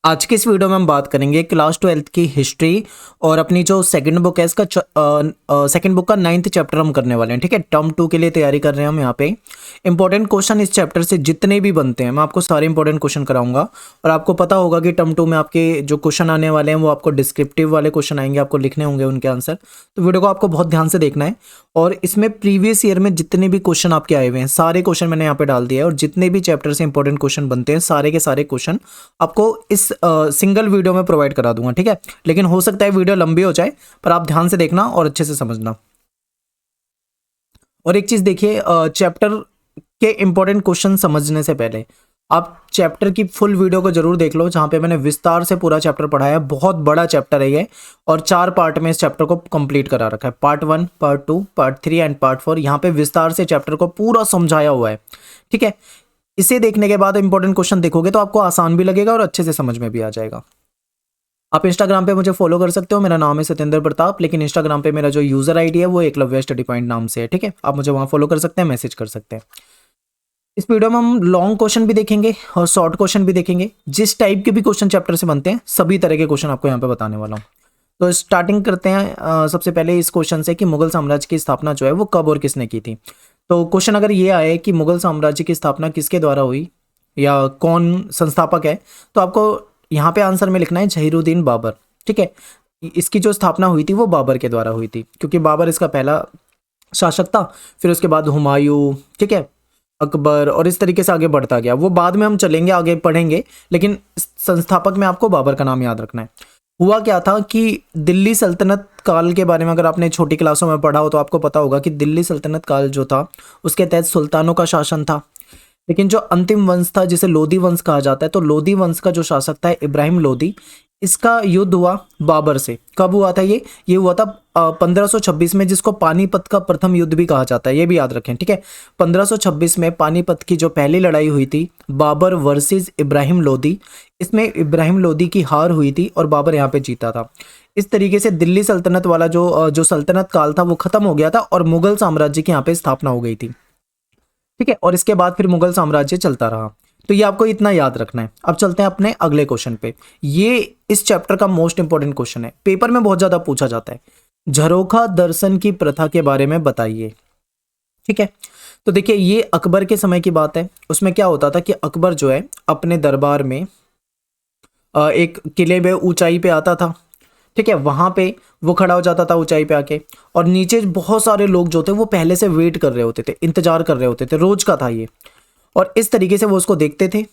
आज की इस वीडियो में हम बात करेंगे क्लास 12th की हिस्ट्री और अपनी जो सेकंड बुक है इसका सेकंड बुक का 9th चैप्टर हम करने वाले हैं। ठीक है, टर्म 2 के लिए तैयारी कर रहे हैं हम। यहाँ पे इंपॉर्टेंट क्वेश्चन इस चैप्टर से जितने भी बनते हैं मैं आपको सारे इंपॉर्टेंट क्वेश्चन कराऊंगा। और आपको पता होगा कि टर्म 2 में आपके जो क्वेश्चन आने वाले हैं वो आपको डिस्क्रिप्टिव वाले क्वेश्चन आएंगे, आपको लिखने होंगे उनके आंसर। तो वीडियो को आपको बहुत ध्यान से देखना है। और इसमें प्रीवियस ईयर में जितने भी क्वेश्चन आपके आए हुए हैं सारे क्वेश्चन मैंने यहाँ पे डाल दिया है। और जितने भी चैप्टर से इंपॉर्टेंट क्वेश्चन बनते हैं सारे के सारे क्वेश्चन आपको इस सिंगल वीडियो में प्रोवाइड करा दूंगा। ठीक है, लेकिन हो सकता है वीडियो लंबी हो जाए, पर आप ध्यान से देखना और अच्छे से समझना। और एक चीज देखिए, चैप्टर के इंपॉर्टेंट क्वेश्चन समझने से पहले आप चैप्टर की फुल वीडियो को जरूर देख लो, जहां पे मैंने विस्तार से पूरा चैप्टर पढ़ाया है। बहुत बड़ा चैप्टर है ये, और 4 पार्ट में इस चैप्टर को कंप्लीट करा रखा है। Part 1, part 2, part 3 and part 4। यहाँ पे विस्तार से चैप्टर को पूरा समझाया हुआ है। ठीक है, इसे देखने के बाद इंपॉर्टेंट क्वेश्चन देखोगे तो आपको आसान भी लगेगा और अच्छे से समझ में भी आ जाएगा। आप इंस्टाग्राम पे मुझे फॉलो कर सकते हो, मेरा नाम है सत्येंद्र प्रताप, लेकिन इंस्टाग्राम पे मेरा जो यूजर आईडी है वो एकलव्य स्टडी पॉइंट नाम से है। ठीक है, आप मुझे वहां फॉलो कर सकते हैं, मैसेज कर सकते हैं। इस वीडियो में हम लॉन्ग क्वेश्चन भी देखेंगे और शॉर्ट क्वेश्चन भी देखेंगे। जिस टाइप के भी क्वेश्चन चैप्टर से बनते हैं सभी तरह के क्वेश्चन आपको यहाँ पे बताने वाला हूँ। तो स्टार्टिंग करते हैं सबसे पहले इस क्वेश्चन से कि मुगल साम्राज्य की स्थापना जो है वो कब और किसने की थी। तो क्वेश्चन अगर ये आए कि मुगल साम्राज्य की स्थापना किसके द्वारा हुई या कौन संस्थापक है, तो आपको यहाँ पे आंसर में लिखना है जहीरुद्दीन बाबर। ठीक है, इसकी जो स्थापना हुई थी वो बाबर के द्वारा हुई थी, क्योंकि बाबर इसका पहला शासक था। फिर उसके बाद हुमायूं, ठीक है, अकबर, और इस तरीके से आगे बढ़ता गया। वो बाद में हम चलेंगे, आगे पढ़ेंगे, लेकिन संस्थापक में आपको बाबर का नाम याद रखना है। हुआ क्या था कि दिल्ली सल्तनत काल के बारे में अगर आपने छोटी क्लासों में पढ़ा हो तो आपको पता होगा कि दिल्ली सल्तनत काल जो था उसके तहत सुल्तानों का शासन था। लेकिन जो अंतिम वंश था जिसे लोधी वंश कहा जाता है, तो लोधी वंश का जो शासक था इब्राहिम लोधी, इसका युद्ध हुआ बाबर से। कब हुआ था ये हुआ था 1526 में, जिसको पानीपत का प्रथम युद्ध भी कहा जाता है, ये भी याद रखें। ठीक है, 1526 में पानीपत की जो पहली लड़ाई हुई थी बाबर वर्सेस इब्राहिम लोधी, इसमें इब्राहिम लोधी की हार हुई थी और बाबर यहाँ पे जीता था। इस तरीके से दिल्ली सल्तनत वाला जो सल्तनत काल था वो खत्म हो गया था और मुगल साम्राज्य की यहाँ पे स्थापना हो गई थी। ठीक है, और इसके बाद फिर मुगल साम्राज्य चलता रहा। तो ये आपको इतना याद रखना है। अब चलते हैं अपने अगले क्वेश्चन पे। ये इस चैप्टर का मोस्ट इंपॉर्टेंट क्वेश्चन है, पेपर में बहुत ज्यादा पूछा जाता है। झरोखा दर्शन की प्रथा के बारे में बताइए। ठीक है, तो देखिए ये अकबर के समय की बात है। उसमें क्या होता था कि अकबर जो है अपने दरबार में एक किले में ऊंचाई पे आता था। ठीक है, वहां पे वो खड़ा हो जाता था ऊंचाई पे आके, और नीचे बहुत सारे लोग जो थे वो पहले से वेट कर रहे होते थे, इंतजार कर रहे होते थे, रोज का था ये। और इस तरीके से वो उसको देखते थे।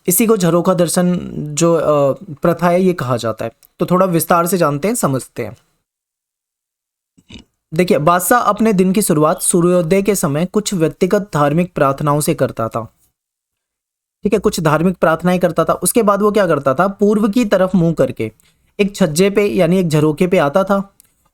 इसी को झरोखा दर्शन जो प्रथा है ये कहा जाता है। तो थोड़ा विस्तार से जानते हैं, समझते हैं। देखिए, बादशाह अपने दिन की शुरुआत सूर्योदय के समय कुछ व्यक्तिगत धार्मिक प्रार्थनाओं से करता था। ठीक है, कुछ धार्मिक प्रार्थनाएं करता था। उसके बाद वो क्या करता था, पूर्व की तरफ मुंह करके एक छज्जे पे यानी एक झरोखे पे आता था,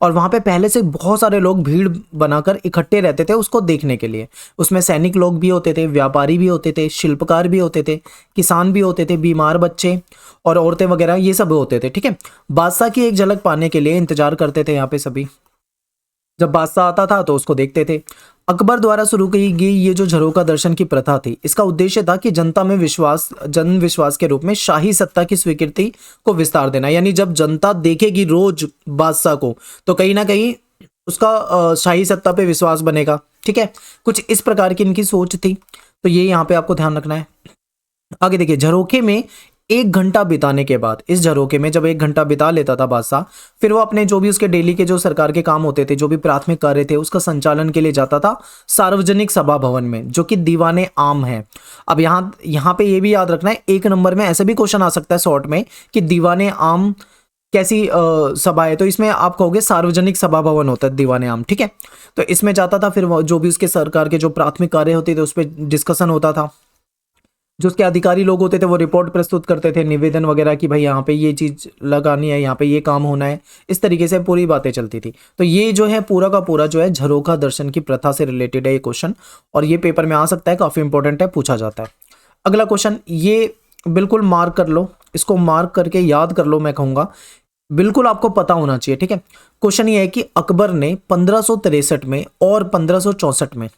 और वहां पे पहले से बहुत सारे लोग भीड़ बनाकर इकट्ठे रहते थे उसको देखने के लिए। उसमें सैनिक लोग भी होते थे, व्यापारी भी होते थे, शिल्पकार भी होते थे, किसान भी होते थे, बीमार बच्चे और औरतें वगैरह, ये सब होते थे। ठीक है, बादशाह की एक झलक पाने के लिए इंतजार करते थे यहाँ पे सभी। जब बादशाह आता था तो उसको देखते थे। अकबर द्वारा शुरू की गई ये जो झरोखा दर्शन की प्रथा थी, इसका उद्देश्य था कि जनता में जन विश्वास के रूप में शाही सत्ता की स्वीकृति को विस्तार देना। यानी जब जनता देखेगी रोज बादशाह को तो कहीं ना कहीं उसका शाही सत्ता पे विश्वास बनेगा। ठीक है, कुछ इस प्रकार की इनकी सोच थी। तो ये यहाँ पे आपको ध्यान रखना है। आगे देखिए, झरोखे में 1 घंटा बिताने के बाद, इस झरोखे में जब 1 घंटा बिता लेता था बादशाह, फिर वो अपने जो भी उसके डेली के जो सरकार के काम होते थे, जो भी प्राथमिक कार्य थे, उसका संचालन के लिए जाता था सार्वजनिक सभा भवन में, जो कि दीवाने आम है। अब यहाँ पे ये भी याद रखना है, 1 नंबर में ऐसे भी क्वेश्चन आ सकता है शॉर्ट में कि दीवाने आम कैसी सभा है, तो इसमें आप कहोगे सार्वजनिक सभा भवन होता है दीवाने आम। ठीक है, तो इसमें जाता था, फिर जो भी उसके सरकार के जो प्राथमिक कार्य होते थे उस पर डिस्कशन होता था। जो उसके अधिकारी लोग होते थे वो रिपोर्ट प्रस्तुत करते थे, निवेदन वगैरह की भाई यहाँ पे ये चीज लगानी है, यहाँ पे ये काम होना है। इस तरीके से पूरी बातें चलती थी। तो ये जो है पूरा का पूरा जो है झरोखा दर्शन की प्रथा से रिलेटेड है ये क्वेश्चन, और ये पेपर में आ सकता है, काफी इंपॉर्टेंट है, पूछा जाता है। अगला क्वेश्चन, ये बिल्कुल मार्क कर लो, इसको मार्क करके याद कर लो, मैं कहूंगा बिल्कुल आपको पता होना चाहिए। ठीक है, क्वेश्चन ये है कि अकबर ने 1563 में और 1564 में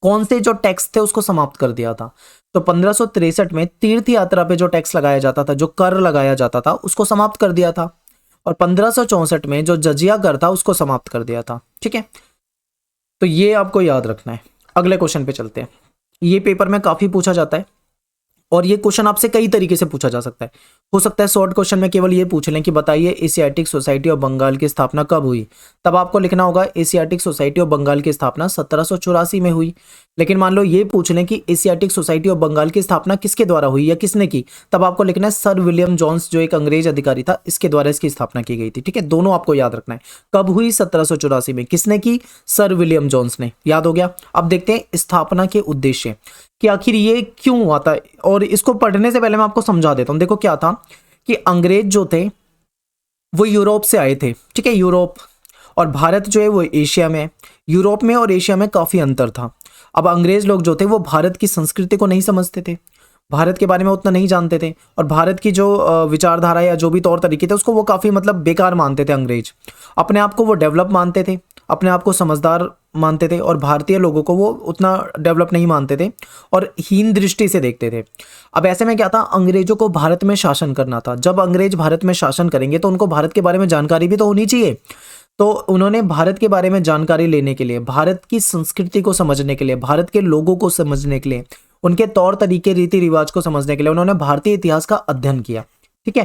कौन से जो टैक्स थे उसको समाप्त कर दिया था। तो 1563 में तीर्थ यात्रा पे जो टैक्स लगाया जाता था, जो कर लगाया जाता था, उसको समाप्त कर दिया था। और 1564 में जो जजिया कर था उसको समाप्त कर दिया था। ठीक है, तो ये आपको याद रखना है। अगले क्वेश्चन पे चलते हैं। ये पेपर में काफी पूछा जाता है और ये क्वेश्चन आपसे कई तरीके से पूछा जा सकता है। हो सकता है शॉर्ट क्वेश्चन में केवल ये पूछ लें कि बताइए एशियाटिक सोसाइटी ऑफ बंगाल की स्थापना कब हुई। तब आपको लिखना होगा एशियाटिक सोसाइटी ऑफ बंगाल की स्थापना 1784 में हुई। लेकिन मान लो ये पूछ लें कि एशियाटिक सोसाइटी ऑफ बंगाल की स्थापना किसके द्वारा हुई या किसने की, तब आपको लिखना है सर विलियम जोन्स, जो एक अंग्रेज अधिकारी था, इसके द्वारा इसकी स्थापना की गई थी। ठीक है, दोनों आपको याद रखना है। कब हुई? 1784 में। किसने की? सर विलियम जोन्स ने। याद हो गया। अब देखते हैं स्थापना के उद्देश्य कि आखिर ये क्यों हुआ था, और इसको पढ़ने से पहले मैं आपको समझा देता हूं। देखो क्या था कि अंग्रेज जो थे वो यूरोप से आए थे। ठीक है, यूरोप और भारत जो है वो एशिया में है। यूरोप में और एशिया में काफी अंतर था। अब अंग्रेज लोग जो थे वो भारत की संस्कृति को नहीं समझते थे, भारत के बारे में उतना नहीं जानते थे, और भारत की जो विचारधारा या जो भी तौर तरीके थे उसको वो काफी मतलब बेकार मानते थे। अंग्रेज अपने आप को वो डेवलप मानते थे, अपने आप को समझदार मानते थे, और भारतीय लोगों को वो उतना डेवलप नहीं मानते थे और हीन दृष्टि से देखते थे। अब ऐसे में क्या था, अंग्रेजों को भारत में शासन करना था। जब अंग्रेज भारत में शासन करेंगे तो उनको भारत के बारे में जानकारी भी तो होनी चाहिए। तो उन्होंने भारत के बारे में जानकारी लेने के लिए, भारत की संस्कृति को समझने के लिए, भारत के लोगों को समझने के लिए, उनके तौर तरीके रीति रिवाज को समझने के लिए उन्होंने भारतीय इतिहास का अध्ययन किया। ठीक है,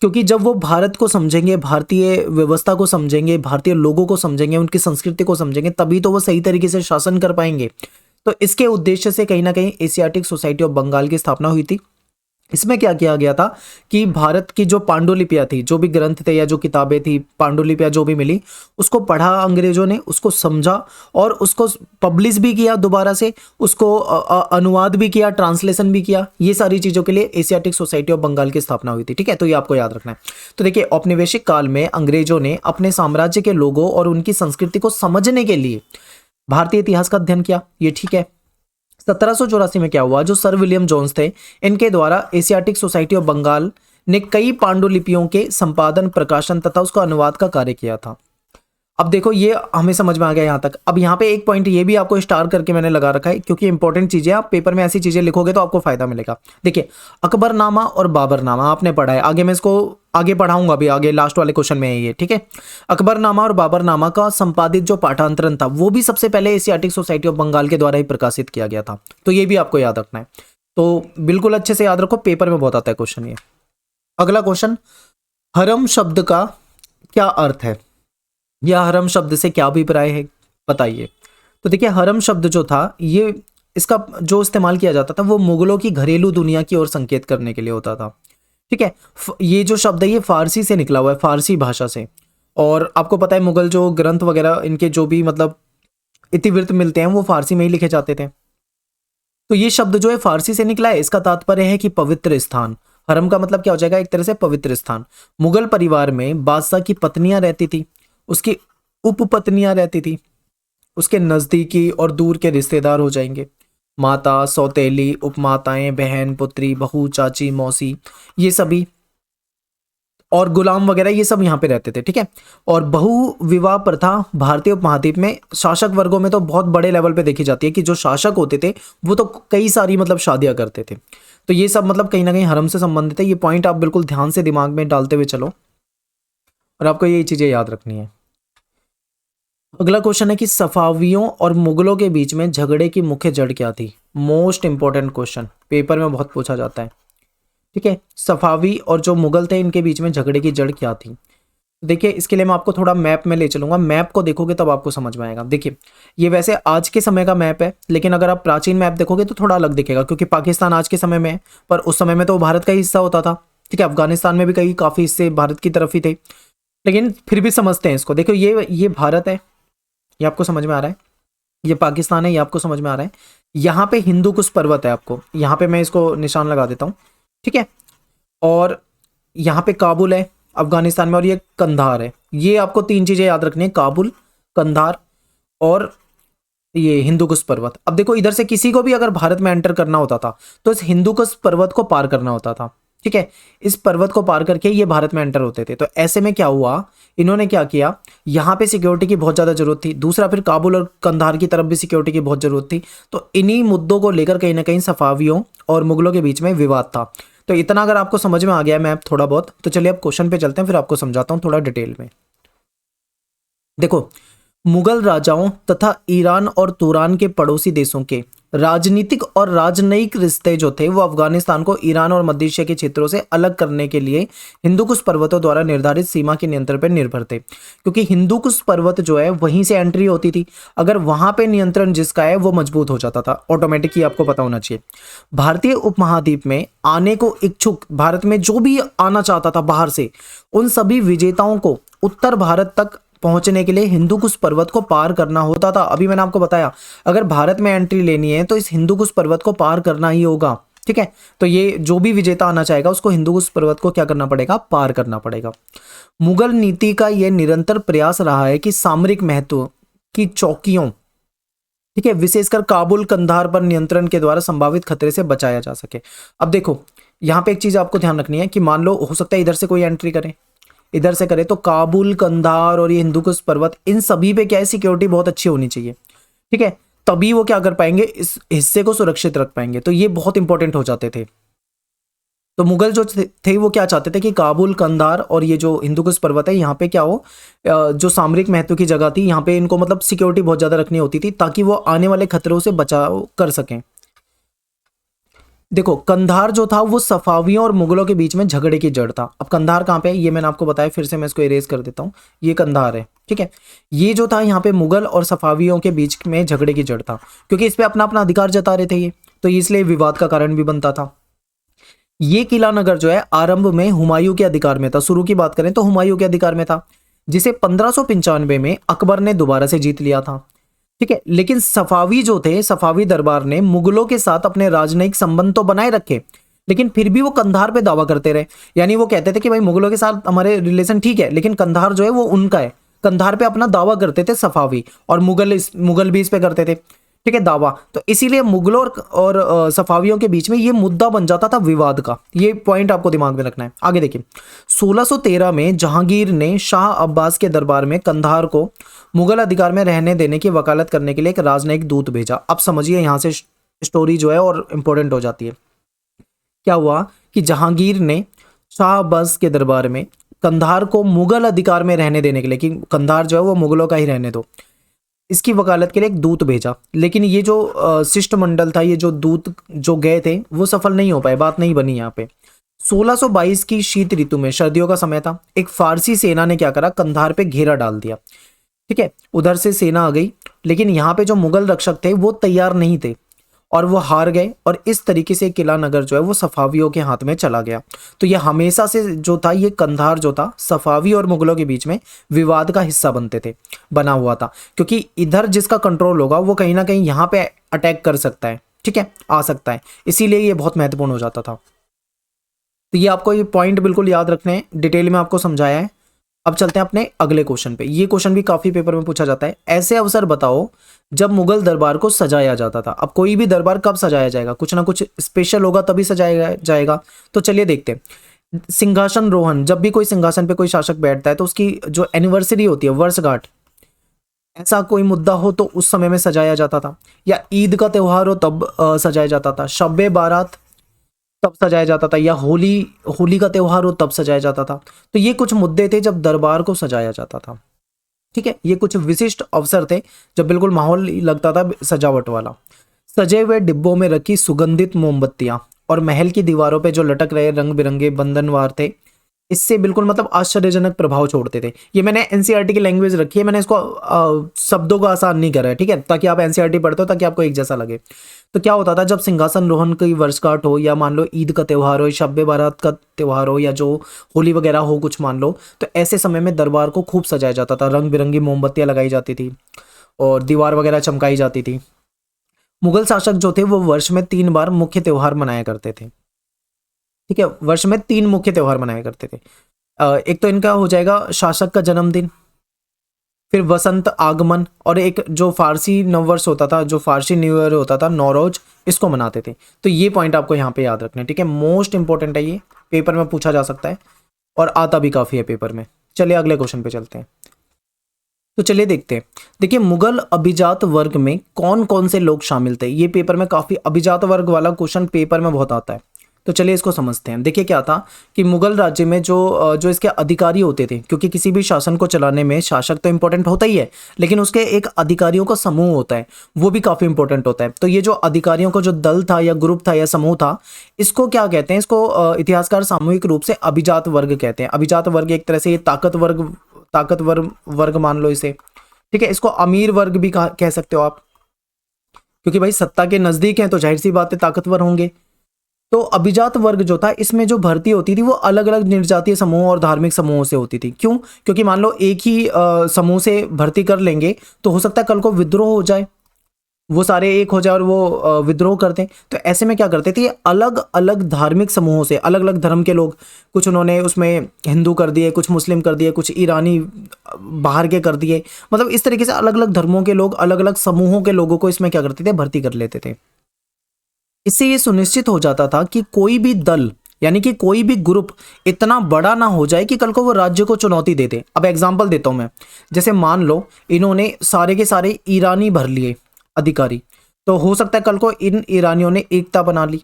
क्योंकि जब वो भारत को समझेंगे, भारतीय व्यवस्था को समझेंगे, भारतीय लोगों को समझेंगे, उनकी संस्कृति को समझेंगे, तभी तो वो सही तरीके से शासन कर पाएंगे। तो इसके उद्देश्य से कहीं ना कहीं एशियाटिक सोसाइटी ऑफ बंगाल की स्थापना हुई थी। इसमें क्या किया गया था कि भारत की जो पांडुलिपियां थी, जो भी ग्रंथ थे या जो किताबें थी, पांडुलिपियां जो भी मिली, उसको पढ़ा अंग्रेजों ने, उसको समझा और उसको पब्लिश भी किया दोबारा से, उसको अनुवाद भी किया, ट्रांसलेशन भी किया। ये सारी चीजों के लिए एशियाटिक सोसाइटी ऑफ बंगाल की स्थापना हुई थी। ठीक है, तो ये आपको याद रखना है। तो देखिए, औपनिवेशिक काल में अंग्रेजों ने अपने साम्राज्य के लोगों और उनकी संस्कृति को समझने के लिए भारतीय इतिहास का अध्ययन किया। ये ठीक है। 1784 में क्या हुआ, जो सर विलियम जोन्स थे, इनके द्वारा एशियाटिक सोसाइटी ऑफ बंगाल ने कई पांडुलिपियों के संपादन, प्रकाशन तथा उसका अनुवाद का कार्य किया था। अब देखो ये हमें समझ में आ गया यहाँ तक। अब यहाँ पे एक पॉइंट ये भी आपको स्टार करके मैंने लगा रखा है, क्योंकि इंपॉर्टेंट चीजें, आप पेपर में ऐसी चीजें लिखोगे तो आपको फायदा मिलेगा। देखिए, अकबरनामा और बाबरनामा आपने पढ़ा है, आगे मैं इसको आगे पढ़ाऊंगा भी, आगे लास्ट वाले क्वेश्चन में है ये। ठीक है, अकबरनामा और बाबरनामा का संपादित जो पाठांतरण था वो भी सबसे पहले एशियाटिक सोसाइटी ऑफ बंगाल के द्वारा ही प्रकाशित किया गया था। तो ये भी आपको याद रखना है। तो बिल्कुल अच्छे से याद रखो, पेपर में बहुत आता है क्वेश्चन ये। अगला क्वेश्चन, हरम शब्द का क्या अर्थ है, या हरम शब्द से क्या अभिप्राय है, बताइए। तो देखिए, हरम शब्द जो था, ये इसका जो इस्तेमाल किया जाता था वो मुगलों की घरेलू दुनिया की ओर संकेत करने के लिए होता था। ठीक है, ये जो शब्द है ये फारसी से निकला हुआ है, फारसी भाषा से। और आपको पता है मुगल जो ग्रंथ वगैरह, इनके जो भी मतलब इतिवृत्त मिलते हैं वो फारसी में ही लिखे जाते थे। तो ये शब्द जो है फारसी से निकला है। इसका तात्पर्य है कि पवित्र स्थान। हरम का मतलब क्या हो जाएगा, एक तरह से पवित्र स्थान। मुगल परिवार में बादशाह की पत्नियां रहती थी, उसकी उपपत्नियां रहती थी, उसके नजदीकी और दूर के रिश्तेदार हो जाएंगे, माता, सौतेली, उपमाताएं, बहन, पुत्री, बहू, चाची, मौसी, ये सभी, और गुलाम वगैरह, ये सब यहाँ पे रहते थे। ठीक है, और बहु विवाह प्रथा भारतीय उपमहाद्वीप में शासक वर्गों में तो बहुत बड़े लेवल पे देखी जाती है कि जो शासक होते थे वो तो कई सारी मतलब शादियां करते थे। तो ये सब मतलब कहीं ना कहीं हरम से संबंधित है। ये पॉइंट आप बिल्कुल ध्यान से दिमाग में डालते हुए चलो और आपको ये चीजें याद रखनी है। अगला क्वेश्चन है कि सफावियों और मुगलों के बीच में झगड़े की मुख्य जड़ क्या थी। मोस्ट इंपॉर्टेंट क्वेश्चन, पेपर में बहुत पूछा जाता है। ठीक है, सफावी और जो मुगल थे इनके बीच में झगड़े की जड़ क्या थी। देखिए, इसके लिए मैं आपको थोड़ा मैप में ले चलूंगा, मैप को देखोगे तब आपको समझ में आएगा। देखिए, ये वैसे आज के समय का मैप है, लेकिन अगर आप प्राचीन मैप देखोगे तो थोड़ा अलग दिखेगा, क्योंकि पाकिस्तान आज के समय में है पर उस समय में तो भारत का ही हिस्सा होता था। ठीक है, अफगानिस्तान में भी कई काफी हिस्से भारत की तरफ ही थे, लेकिन फिर भी समझते हैं इसको। देखो, ये भारत है, ये आपको समझ में आ रहा है, ये पाकिस्तान है, ये आपको समझ में आ रहा है। यहाँ पे हिंदू कुश पर्वत है, आपको यहाँ पे मैं इसको निशान लगा देता हूँ। ठीक है, और यहाँ पे काबुल है अफगानिस्तान में, और ये कंधार है। ये आपको तीन चीजें याद रखनी है, काबुल, कंधार और ये हिंदुकुश पर्वत। अब देखो, इधर से किसी को भी अगर भारत में एंटर करना होता था तो इस हिंदुकुश पर्वत को पार करना होता था। ठीक है, इस पर्वत को पार करके ये भारत में एंटर होते थे। तो ऐसे में क्या हुआ, इन्होंने क्या किया, यहाँ पे सिक्योरिटी की बहुत ज़्यादा जरूरत थी, दूसरा फिर काबुल और कंधार की तरफ भी सिक्योरिटी की बहुत जरूरत थी। तो इन्हीं मुद्दों को लेकर कहीं ना कहीं सफावियों और मुगलों के बीच में विवाद था। तो इतना अगर आपको समझ में आ गया मैप थोड़ा बहुत, तो चलिए अब क्वेश्चन पे चलते हैं, फिर आपको समझाता हूँ थोड़ा डिटेल में। देखो, मुगल राजाओं तथा ईरान और तुरान के पड़ोसी देशों के राजनीतिक और राजनयिक रिश्ते जो थे वो अफगानिस्तान को ईरान और मध्य एशिया के क्षेत्रों से अलग करने के लिए हिंदुकुश पर्वतों द्वारा निर्धारित सीमा के नियंत्रण पर निर्भर थे, क्योंकि हिंदुकुश पर्वत जो है वहीं से एंट्री होती थी। अगर वहां पे नियंत्रण जिसका है वो मजबूत हो जाता था ऑटोमेटिक, ही आपको पता होना चाहिए। भारतीय उपमहाद्वीप में आने को इच्छुक, भारत में जो भी आना चाहता था बाहर से, उन सभी विजेताओं को उत्तर भारत तक पहुंचने के लिए हिंदुकुश पर्वत को पार करना होता था। अभी मैंने आपको बताया, अगर भारत में एंट्री लेनी है तो इस हिंदुकुश पर्वत को पार करना ही होगा। ठीक है, तो ये जो भी विजेता आना चाहेगा उसको हिंदुकुश पर्वत को क्या करना पड़ेगा, पार करना पड़ेगा। मुगल नीति का यह निरंतर प्रयास रहा है कि सामरिक महत्व की चौकियों, ठीक है, विशेषकर काबुल कंधार पर नियंत्रण के द्वारा संभावित खतरे से बचाया जा सके। अब देखो, यहाँ पे एक चीज आपको ध्यान रखनी है कि मान लो हो सकता है इधर से कोई एंट्री करे, इधर से करे, तो काबुल कंधार और ये हिंदुकुश पर्वत, इन सभी पे क्या है, सिक्योरिटी बहुत अच्छी होनी चाहिए। ठीक है, तभी वो क्या कर पाएंगे, इस हिस्से को सुरक्षित रख पाएंगे। तो ये बहुत इंपॉर्टेंट हो जाते थे। तो मुगल जो थे वो क्या चाहते थे कि काबुल कंधार और ये जो हिंदुकुश पर्वत है यहाँ पे क्या हो, जो सामरिक महत्व की जगह थी यहाँ पे इनको मतलब सिक्योरिटी बहुत ज्यादा रखनी होती थी ताकि वो आने वाले खतरों से बचाव कर सकें। देखो, कंधार जो था वो सफावियों और मुगलों के बीच में झगड़े की जड़ था। अब कंधार कहाँ पे है ये मैंने आपको बताया, फिर से मैं इसको इरेज कर देता हूँ, ये कंधार है। ठीक है, ये जो था यहाँ पे मुगल और सफावियों के बीच में झगड़े की जड़ था, क्योंकि इस पे अपना अपना अधिकार जता रहे थे ये, तो इसलिए विवाद का कारण भी बनता था। ये किला नगर जो है आरंभ में हुमायूं के अधिकार में था, शुरू की बात करें तो हुमायूं के अधिकार में था, जिसे 1595 में अकबर ने दोबारा से जीत लिया था। ठीक है, लेकिन सफावी जो थे, सफावी दरबार ने मुगलों के साथ अपने राजनयिक संबंध तो बनाए रखे, लेकिन फिर भी वो कंधार पे दावा करते रहे। यानी वो कहते थे कि भाई मुगलों के साथ हमारे रिलेशन ठीक है, लेकिन कंधार जो है वो उनका है। कंधार पे अपना दावा करते थे सफावी, और मुगल भी इस पे करते थे। ठीक है, दावा। तो इसीलिए मुगलों और सफावियों के बीच में ये मुद्दा बन जाता था विवाद का। ये पॉइंट आपको दिमाग में रखना है। आगे देखिए, 1613 में जहांगीर ने शाह अब्बास के दरबार में कंधार को मुगल अधिकार में रहने देने की वकालत करने के लिए एक राजनयिक दूत भेजा। अब समझिए यहां से स्टोरी जो है और इंपॉर्टेंट हो जाती है। क्या हुआ कि जहांगीर ने शाह अब्बास के दरबार में कंधार को मुगल अधिकार में रहने देने के लिए, कि कंधार जो है वो मुगलों का ही रहने दो, इसकी वकालत के लिए एक दूत भेजा। लेकिन ये जो शिष्टमंडल था, ये जो दूत जो गए थे वो सफल नहीं हो पाए, बात नहीं बनी यहाँ पे। 1622 की शीत ऋतु में, सर्दियों का समय था, एक फारसी सेना ने क्या करा, कंधार पे घेरा डाल दिया। ठीक है, उधर से सेना आ गई, लेकिन यहाँ पे जो मुगल रक्षक थे वो तैयार नहीं थे और वो हार गए, और इस तरीके से किला नगर जो है वो सफावियों के हाथ में चला गया। तो ये हमेशा से जो था, ये कंधार जो था सफावी और मुगलों के बीच में विवाद का हिस्सा बना हुआ था, क्योंकि इधर जिसका कंट्रोल होगा वो कहीं ना कहीं यहाँ पे अटैक कर सकता है। ठीक है, आ सकता है, इसीलिए ये बहुत महत्वपूर्ण हो जाता था। तो ये आपको ये पॉइंट बिल्कुल याद रखने हैं, डिटेल में आपको समझाया है। अब चलते हैं अपने अगले क्वेश्चन पे। ये क्वेश्चन भी काफी पेपर में पूछा जाता है। ऐसे अवसर बताओ जब मुगल दरबार को सजाया जाता था। अब कोई भी दरबार कब सजाया जाएगा, कुछ ना कुछ स्पेशल होगा तभी सजाया जाएगा। तो चलिए देखते हैं। सिंहासन रोहन, जब भी कोई सिंहासन पे कोई शासक बैठता है तो उसकी जो एनिवर्सरी होती है, वर्षगांठ, ऐसा कोई मुद्दा हो तो उस समय में सजाया जाता था, या ईद का त्योहार हो तब सजाया जाता था, शब बारात तब सजाया जाता था, या होली का त्योहार हो तब सजाया जाता था। तो ये कुछ मुद्दे थे जब दरबार को सजाया जाता था। ठीक है, ये कुछ विशिष्ट अवसर थे जब बिल्कुल माहौल लगता था सजावट वाला। सजे हुए डिब्बों में रखी सुगंधित मोमबत्तियां और महल की दीवारों पे जो लटक रहे रंग बिरंगे बंधनवार थे, इससे बिल्कुल मतलब आश्चर्यजनक प्रभाव छोड़ते थे। ये मैंने एनसीईआरटी की लैंग्वेज रखी है, मैंने इसको शब्दों का आसान नहीं करा है। ठीक है, ताकि आप एनसीईआरटी पढ़ते हो ताकि आपको एक जैसा लगे। तो क्या होता था, जब सिंहासन रोहन की वर्षगांठ हो, या मान लो ईद का त्योहार हो, शब बारात का त्योहार हो, या जो होली वगैरह हो कुछ मान लो, तो ऐसे समय में दरबार को खूब सजाया जाता था, रंग बिरंगी मोमबत्तियां लगाई जाती थी और दीवार वगैरह चमकाई जाती थी। मुगल शासक जो थे वो वर्ष में 3 बार मुख्य त्योहार मनाया करते थे। ठीक है, वर्ष में 3 मुख्य त्योहार मनाया करते थे। एक तो इनका हो जाएगा शासक का जन्मदिन, फिर वसंत आगमन, और एक जो फारसी नववर्ष होता था, जो फारसी न्यू ईयर होता था, नौरोज, इसको मनाते थे। तो ये पॉइंट आपको यहाँ पे याद रखना है, ठीक है। मोस्ट इंपॉर्टेंट है ये, पेपर में पूछा जा सकता है और आता भी काफ़ी है पेपर में। चलिए अगले क्वेश्चन पे चलते हैं। तो चलिए देखते हैं। देखिए मुगल अभिजात वर्ग में कौन कौन से लोग शामिल थे। ये पेपर में काफ़ी अभिजात वर्ग वाला क्वेश्चन पेपर में बहुत आता है। तो चलिए इसको समझते हैं। देखिए क्या था कि मुगल राज्य में जो इसके अधिकारी होते थे, क्योंकि किसी भी शासन को चलाने में शासक तो इंपॉर्टेंट होता ही है, लेकिन उसके एक अधिकारियों का समूह होता है, वो भी काफ़ी इंपॉर्टेंट होता है। तो ये जो अधिकारियों का जो दल था या ग्रुप था या समूह था, इसको क्या कहते हैं, इसको इतिहासकार सामूहिक रूप से अभिजात वर्ग कहते हैं। अभिजात वर्ग एक तरह से ये ताकतवर वर्ग मान लो इसे, ठीक है। इसको अमीर वर्ग भी कह सकते हो आप, क्योंकि भाई सत्ता के नजदीक हैं तो जाहिर सी बात है ताकतवर होंगे। तो अभिजात वर्ग जो था, इसमें जो भर्ती होती थी वो अलग अलग निर्जातीय समूहों और धार्मिक समूहों से होती थी। क्यों? क्योंकि मान लो एक ही समूह से भर्ती कर लेंगे तो हो सकता है कल को विद्रोह हो जाए, वो सारे एक हो जाए और वो विद्रोह करते हैं। तो ऐसे में क्या करते थे, अलग अलग धार्मिक समूहों से, अलग अलग धर्म के लोग, कुछ उन्होंने उसमें हिंदू कर दिए, कुछ मुस्लिम कर दिए, कुछ ईरानी बाहर के कर दिए, मतलब इस तरीके से अलग अलग धर्मों के लोग, अलग अलग समूहों के लोगों को इसमें क्या करते थे, भर्ती कर लेते थे। इससे ये सुनिश्चित हो जाता था कि कोई भी दल यानी कि कोई भी ग्रुप इतना बड़ा ना हो जाए कि कल को वो राज्य को चुनौती दे दे। अब एग्जांपल देता हूं मैं, जैसे मान लो इन्होंने सारे के सारे ईरानी भर लिए अधिकारी, तो हो सकता है कल को इन ईरानियों ने एकता बना ली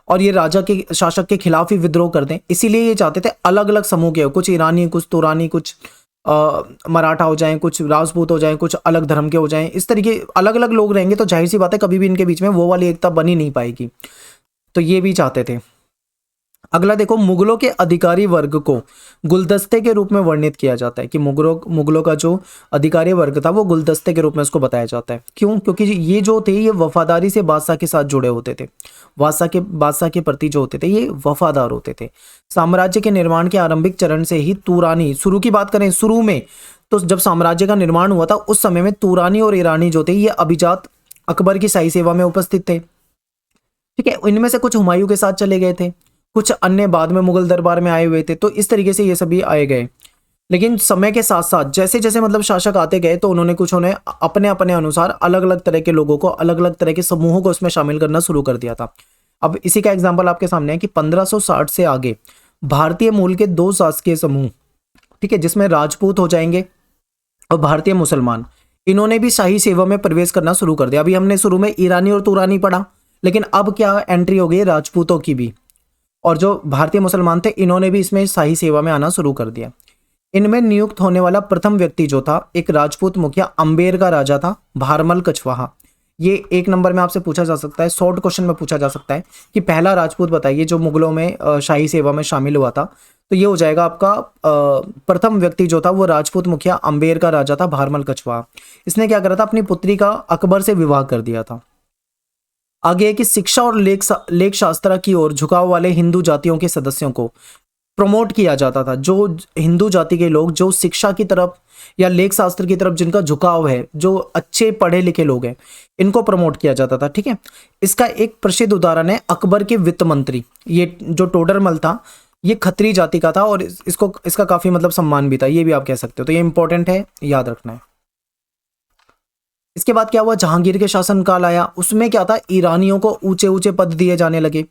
और ये राजा के शासक के खिलाफ ही विद्रोह कर दें। इसीलिए ये चाहते थे अलग अलग समूह के हो, कुछ ईरानी, कुछ तुरानी, कुछ मराठा हो जाएं, कुछ राजपूत हो जाएं, कुछ अलग धर्म के हो जाएं। इस तरीके अलग अलग लोग रहेंगे तो जाहिर सी बात है कभी भी इनके बीच में वो वाली एकता बनी नहीं पाएगी। तो ये भी चाहते थे। अगला देखो, मुगलों के अधिकारी वर्ग को गुलदस्ते के रूप में वर्णित किया जाता है कि मुगलों का जो अधिकारी वर्ग था वो गुलदस्ते के रूप में उसको बताया जाता है। क्यों? क्योंकि ये जो थे ये वफादारी से बादशाह के साथ जुड़े होते थे, बादशाह के प्रति जो होते थे ये वफादार होते थे। साम्राज्य के निर्माण के आरंभिक चरण से ही तुरानी, शुरू की बात करें शुरू में, तो जब साम्राज्य का निर्माण हुआ था उस समय में तुरानी और ईरानी जो थे ये अभिजात अकबर की शाही सेवा में उपस्थित थे, ठीक है। इनमें से कुछ हुमायूं के साथ चले गए थे, कुछ अन्य बाद में मुगल दरबार में आए हुए थे। तो इस तरीके से ये सभी आए गए, लेकिन समय के साथ साथ जैसे जैसे मतलब शासक आते गए तो उन्होंने अपने अपने अनुसार अलग अलग तरह के लोगों को, अलग अलग तरह के समूहों को उसमें शामिल करना शुरू कर दिया था। अब इसी का एग्जाम्पल आपके सामने है कि 1560 से आगे भारतीय मूल के 2 शासकीय समूह, ठीक है, जिसमें राजपूत हो जाएंगे और भारतीय मुसलमान, इन्होंने भी शाही सेवा में प्रवेश करना शुरू कर दिया। अभी हमने शुरू में ईरानी और तुरानी पढ़ा, लेकिन अब क्या एंट्री हो गई राजपूतों की भी, और जो भारतीय मुसलमान थे इन्होंने भी इसमें शाही सेवा में आना शुरू कर दिया। इनमें नियुक्त होने वाला प्रथम व्यक्ति जो था एक राजपूत मुखिया अंबेर का राजा था, भारमल कछवाहा। ये 1 नंबर में आपसे पूछा जा सकता है, शॉर्ट क्वेश्चन में पूछा जा सकता है कि पहला राजपूत बताइए जो मुगलों में शाही सेवा में शामिल हुआ था। तो ये हो जाएगा आपका प्रथम व्यक्ति जो था वो राजपूत मुखिया अंबेर का राजा था, भारमल कछवाहा। इसने क्या करा था, अपनी पुत्री का अकबर से विवाह कर दिया था। आगे है कि शिक्षा और लेख शास्त्र की ओर झुकाव वाले हिंदू जातियों के सदस्यों को प्रमोट किया जाता था। जो हिंदू जाति के लोग जो शिक्षा की तरफ या लेख शास्त्र की तरफ जिनका झुकाव है, जो अच्छे पढ़े लिखे लोग हैं, इनको प्रमोट किया जाता था, ठीक है। इसका एक प्रसिद्ध उदाहरण है अकबर के वित्त मंत्री, ये जो टोडरमल था ये खत्री जाति का था और इसका काफी मतलब सम्मान भी था, ये भी आप कह सकते हो। तो ये इंपॉर्टेंट है, याद रखना है। इसके बाद क्या हुआ, जहांगीर के शासनकाल आया, उसमें क्या था, ईरानियों को ऊंचे ऊंचे पद दिए जाने लगे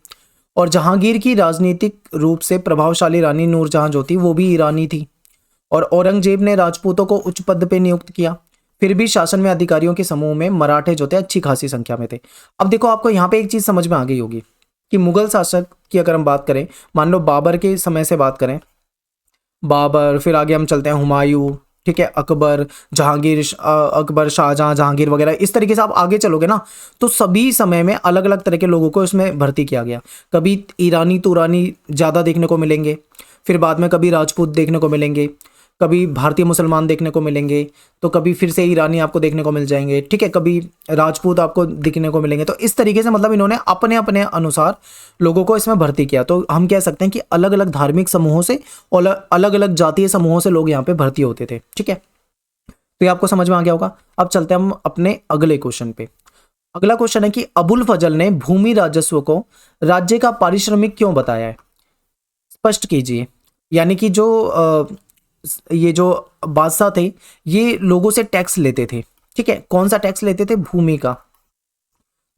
और जहांगीर की राजनीतिक रूप से प्रभावशाली रानी नूरजहां जो थी वो भी ईरानी थी और औरंगजेब ने राजपूतों को उच्च पद पे नियुक्त किया। फिर भी शासन में अधिकारियों के समूह में मराठे जो थे अच्छी खासी संख्या में थे। अब देखो आपको यहाँ पे एक चीज समझ में आ गई होगी कि मुगल शासक की अगर हम बात करें, मान लो बाबर के समय से बात करें, बाबर, फिर आगे हम चलते हैं हुमायूं, ठीक है, अकबर, जहांगीर, अकबर, शाहजहां, जहांगीर वगैरह, इस तरीके से आप आगे चलोगे ना तो सभी समय में अलग अलग तरह के लोगों को इसमें भर्ती किया गया। कभी ईरानी तुरानी ज़्यादा देखने को मिलेंगे, फिर बाद में कभी राजपूत देखने को मिलेंगे, कभी भारतीय मुसलमान देखने को मिलेंगे, तो कभी फिर से ईरानी आपको देखने को मिल जाएंगे, ठीक है, कभी राजपूत आपको दिखने को मिलेंगे। तो इस तरीके से मतलब इन्होंने अपने अपने अनुसार लोगों को इसमें भर्ती किया। तो हम कह सकते हैं कि अलग अलग धार्मिक समूहों से और अलग अलग जातीय समूहों से लोग यहाँ पे भर्ती होते थे, ठीक है। तो ये आपको समझ में आ गया होगा। अब चलते हैं हम अपने अगले क्वेश्चन पे। अगला क्वेश्चन है कि अबुल फजल ने भूमि राजस्व को राज्य का पारिश्रमिक क्यों बताया है, स्पष्ट कीजिए। यानी कि जो ये जो बादशाह थे ये लोगों से टैक्स लेते थे। ठीक है, कौन सा टैक्स लेते थे? भूमि का।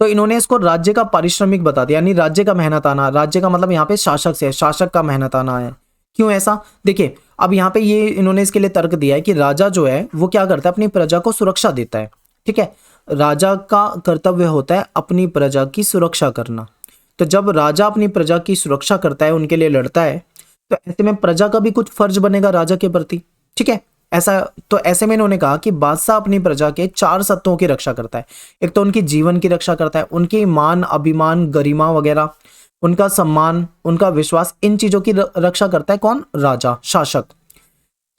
तो इन्होंने इसको राज्य का पारिश्रमिक बता दिया, यानी राज्य का मेहनताना। राज्य का मतलब यहाँ पे शासक से, शासक का मेहनताना है। क्यों ऐसा? देखिए अब यहाँ पे ये इन्होंने इसके लिए तर्क दिया है कि राजा जो है वो क्या करता है, अपनी प्रजा को सुरक्षा देता है। ठीक है, राजा का कर्तव्य होता है अपनी प्रजा की सुरक्षा करना। तो जब राजा अपनी प्रजा की सुरक्षा करता है, उनके लिए लड़ता है, तो ऐसे में प्रजा का भी कुछ फर्ज बनेगा राजा के प्रति। ठीक है, ऐसा तो ऐसे में इन्होंने कहा कि बादशाह अपनी प्रजा के 4 सत्तों की रक्षा करता है। एक तो उनकी जीवन की रक्षा करता है, उनकी मान, अभिमान, गरिमा वगैरह, उनका सम्मान, उनका विश्वास, इन चीजों की रक्षा करता है कौन? राजा, शासक।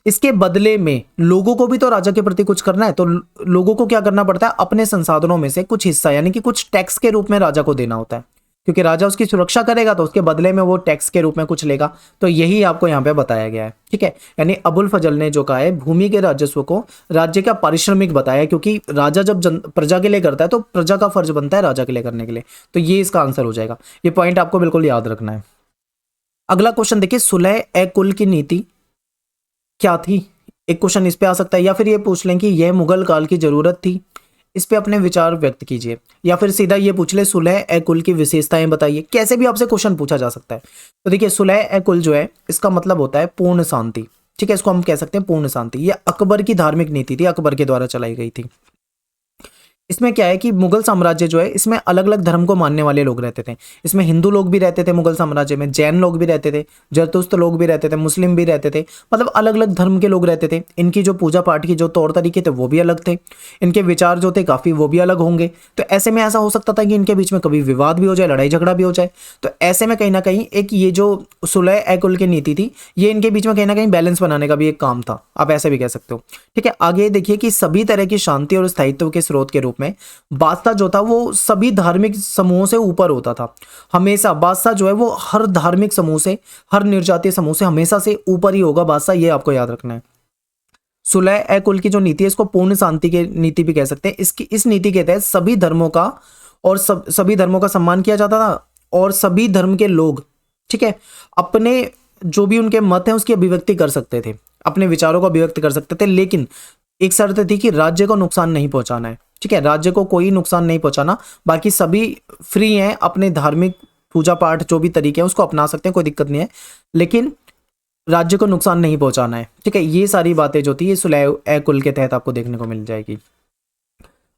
इसके बदले में लोगों को भी तो राजा के प्रति कुछ करना है, तो लोगों को क्या करना पड़ता है? अपने संसाधनों में से कुछ हिस्सा यानी कि कुछ टैक्स के रूप में राजा को देना होता है, क्योंकि राजा उसकी सुरक्षा करेगा तो उसके बदले में वो टैक्स के रूप में कुछ लेगा। तो यही आपको यहाँ पे बताया गया है। ठीक है, यानी अबुल फजल ने जो कहा है भूमि के राजस्व को राज्य का पारिश्रमिक बताया, क्योंकि राजा जब प्रजा के लिए करता है तो प्रजा का फर्ज बनता है राजा के लिए करने के लिए। तो ये इसका आंसर हो जाएगा। ये पॉइंट आपको बिल्कुल याद रखना है। अगला क्वेश्चन देखिए, सुलह ए कुल की नीति क्या थी? एक क्वेश्चन इस पे आ सकता है, या फिर ये पूछ लें कि यह मुगल काल की जरूरत थी। इस पे अपने विचार व्यक्त कीजिए, या फिर सीधा ये पूछ ले सुलह ए कुल की विशेषताएं बताइए। कैसे भी आपसे क्वेश्चन पूछा जा सकता है। तो देखिए सुलह ए कुल जो है इसका मतलब होता है पूर्ण शांति। ठीक है, इसको हम कह सकते हैं पूर्ण शांति। ये अकबर की धार्मिक नीति थी, अकबर के द्वारा चलाई गई थी। इसमें क्या है कि मुगल साम्राज्य जो है इसमें अलग अलग धर्म को मानने वाले लोग रहते थे। इसमें हिंदू लोग भी रहते थे मुगल साम्राज्य में, जैन लोग भी रहते थे, जरतुस्त लोग भी रहते थे, मुस्लिम भी रहते थे, मतलब अलग अलग धर्म के लोग रहते थे। इनकी जो पूजा पाठ की जो तौर तरीके थे वो भी अलग थे, इनके विचार जो थे काफ़ी वो भी अलग होंगे। तो ऐसे में ऐसा हो सकता था कि इनके बीच में कभी विवाद भी हो जाए, लड़ाई झगड़ा भी हो जाए। तो ऐसे में कहीं ना कहीं एक ये जो सुलह ए कुल की नीति थी ये इनके बीच में कहीं ना कहीं बैलेंस बनाने का भी एक काम था, आप ऐसे भी कह सकते हो। ठीक है, आगे देखिए कि सभी तरह की शांति और स्थायित्व के स्रोत के रूप में बादशाह जो था वो सभी धार्मिक समूहों से ऊपर होता था। हमेशा बादशाह जो है वो हर धार्मिक समूह से, हर निर्जातीय समूह से हमेशा से ऊपर ही होगा बादशाह, ये आपको याद रखना है। सुलह ए कुल की जो नीति है इसको पूर्ण शांति की नीति भी कह सकते हैं। इस नीति के तहत सभी धर्मों का और सभी धर्मों का सम्मान किया जाता था, और सभी धर्म के लोग, ठीक है, अपने जो भी उनके मत हैं उसकी अभिव्यक्ति कर सकते थे, अपने विचारों को अभिव्यक्त कर सकते थे, लेकिन एक शर्त थी कि राज्य को नुकसान नहीं पहुंचाना है। ठीक है, राज्य को कोई नुकसान नहीं पहुंचाना, बाकी सभी फ्री हैं, अपने धार्मिक पूजा पाठ जो भी तरीके हैं उसको अपना सकते हैं, कोई दिक्कत नहीं है, लेकिन राज्य को नुकसान नहीं पहुंचाना है। ठीक है, ये सारी बातें जो थी ये सुलह ए कुल के तहत आपको देखने को मिल जाएगी।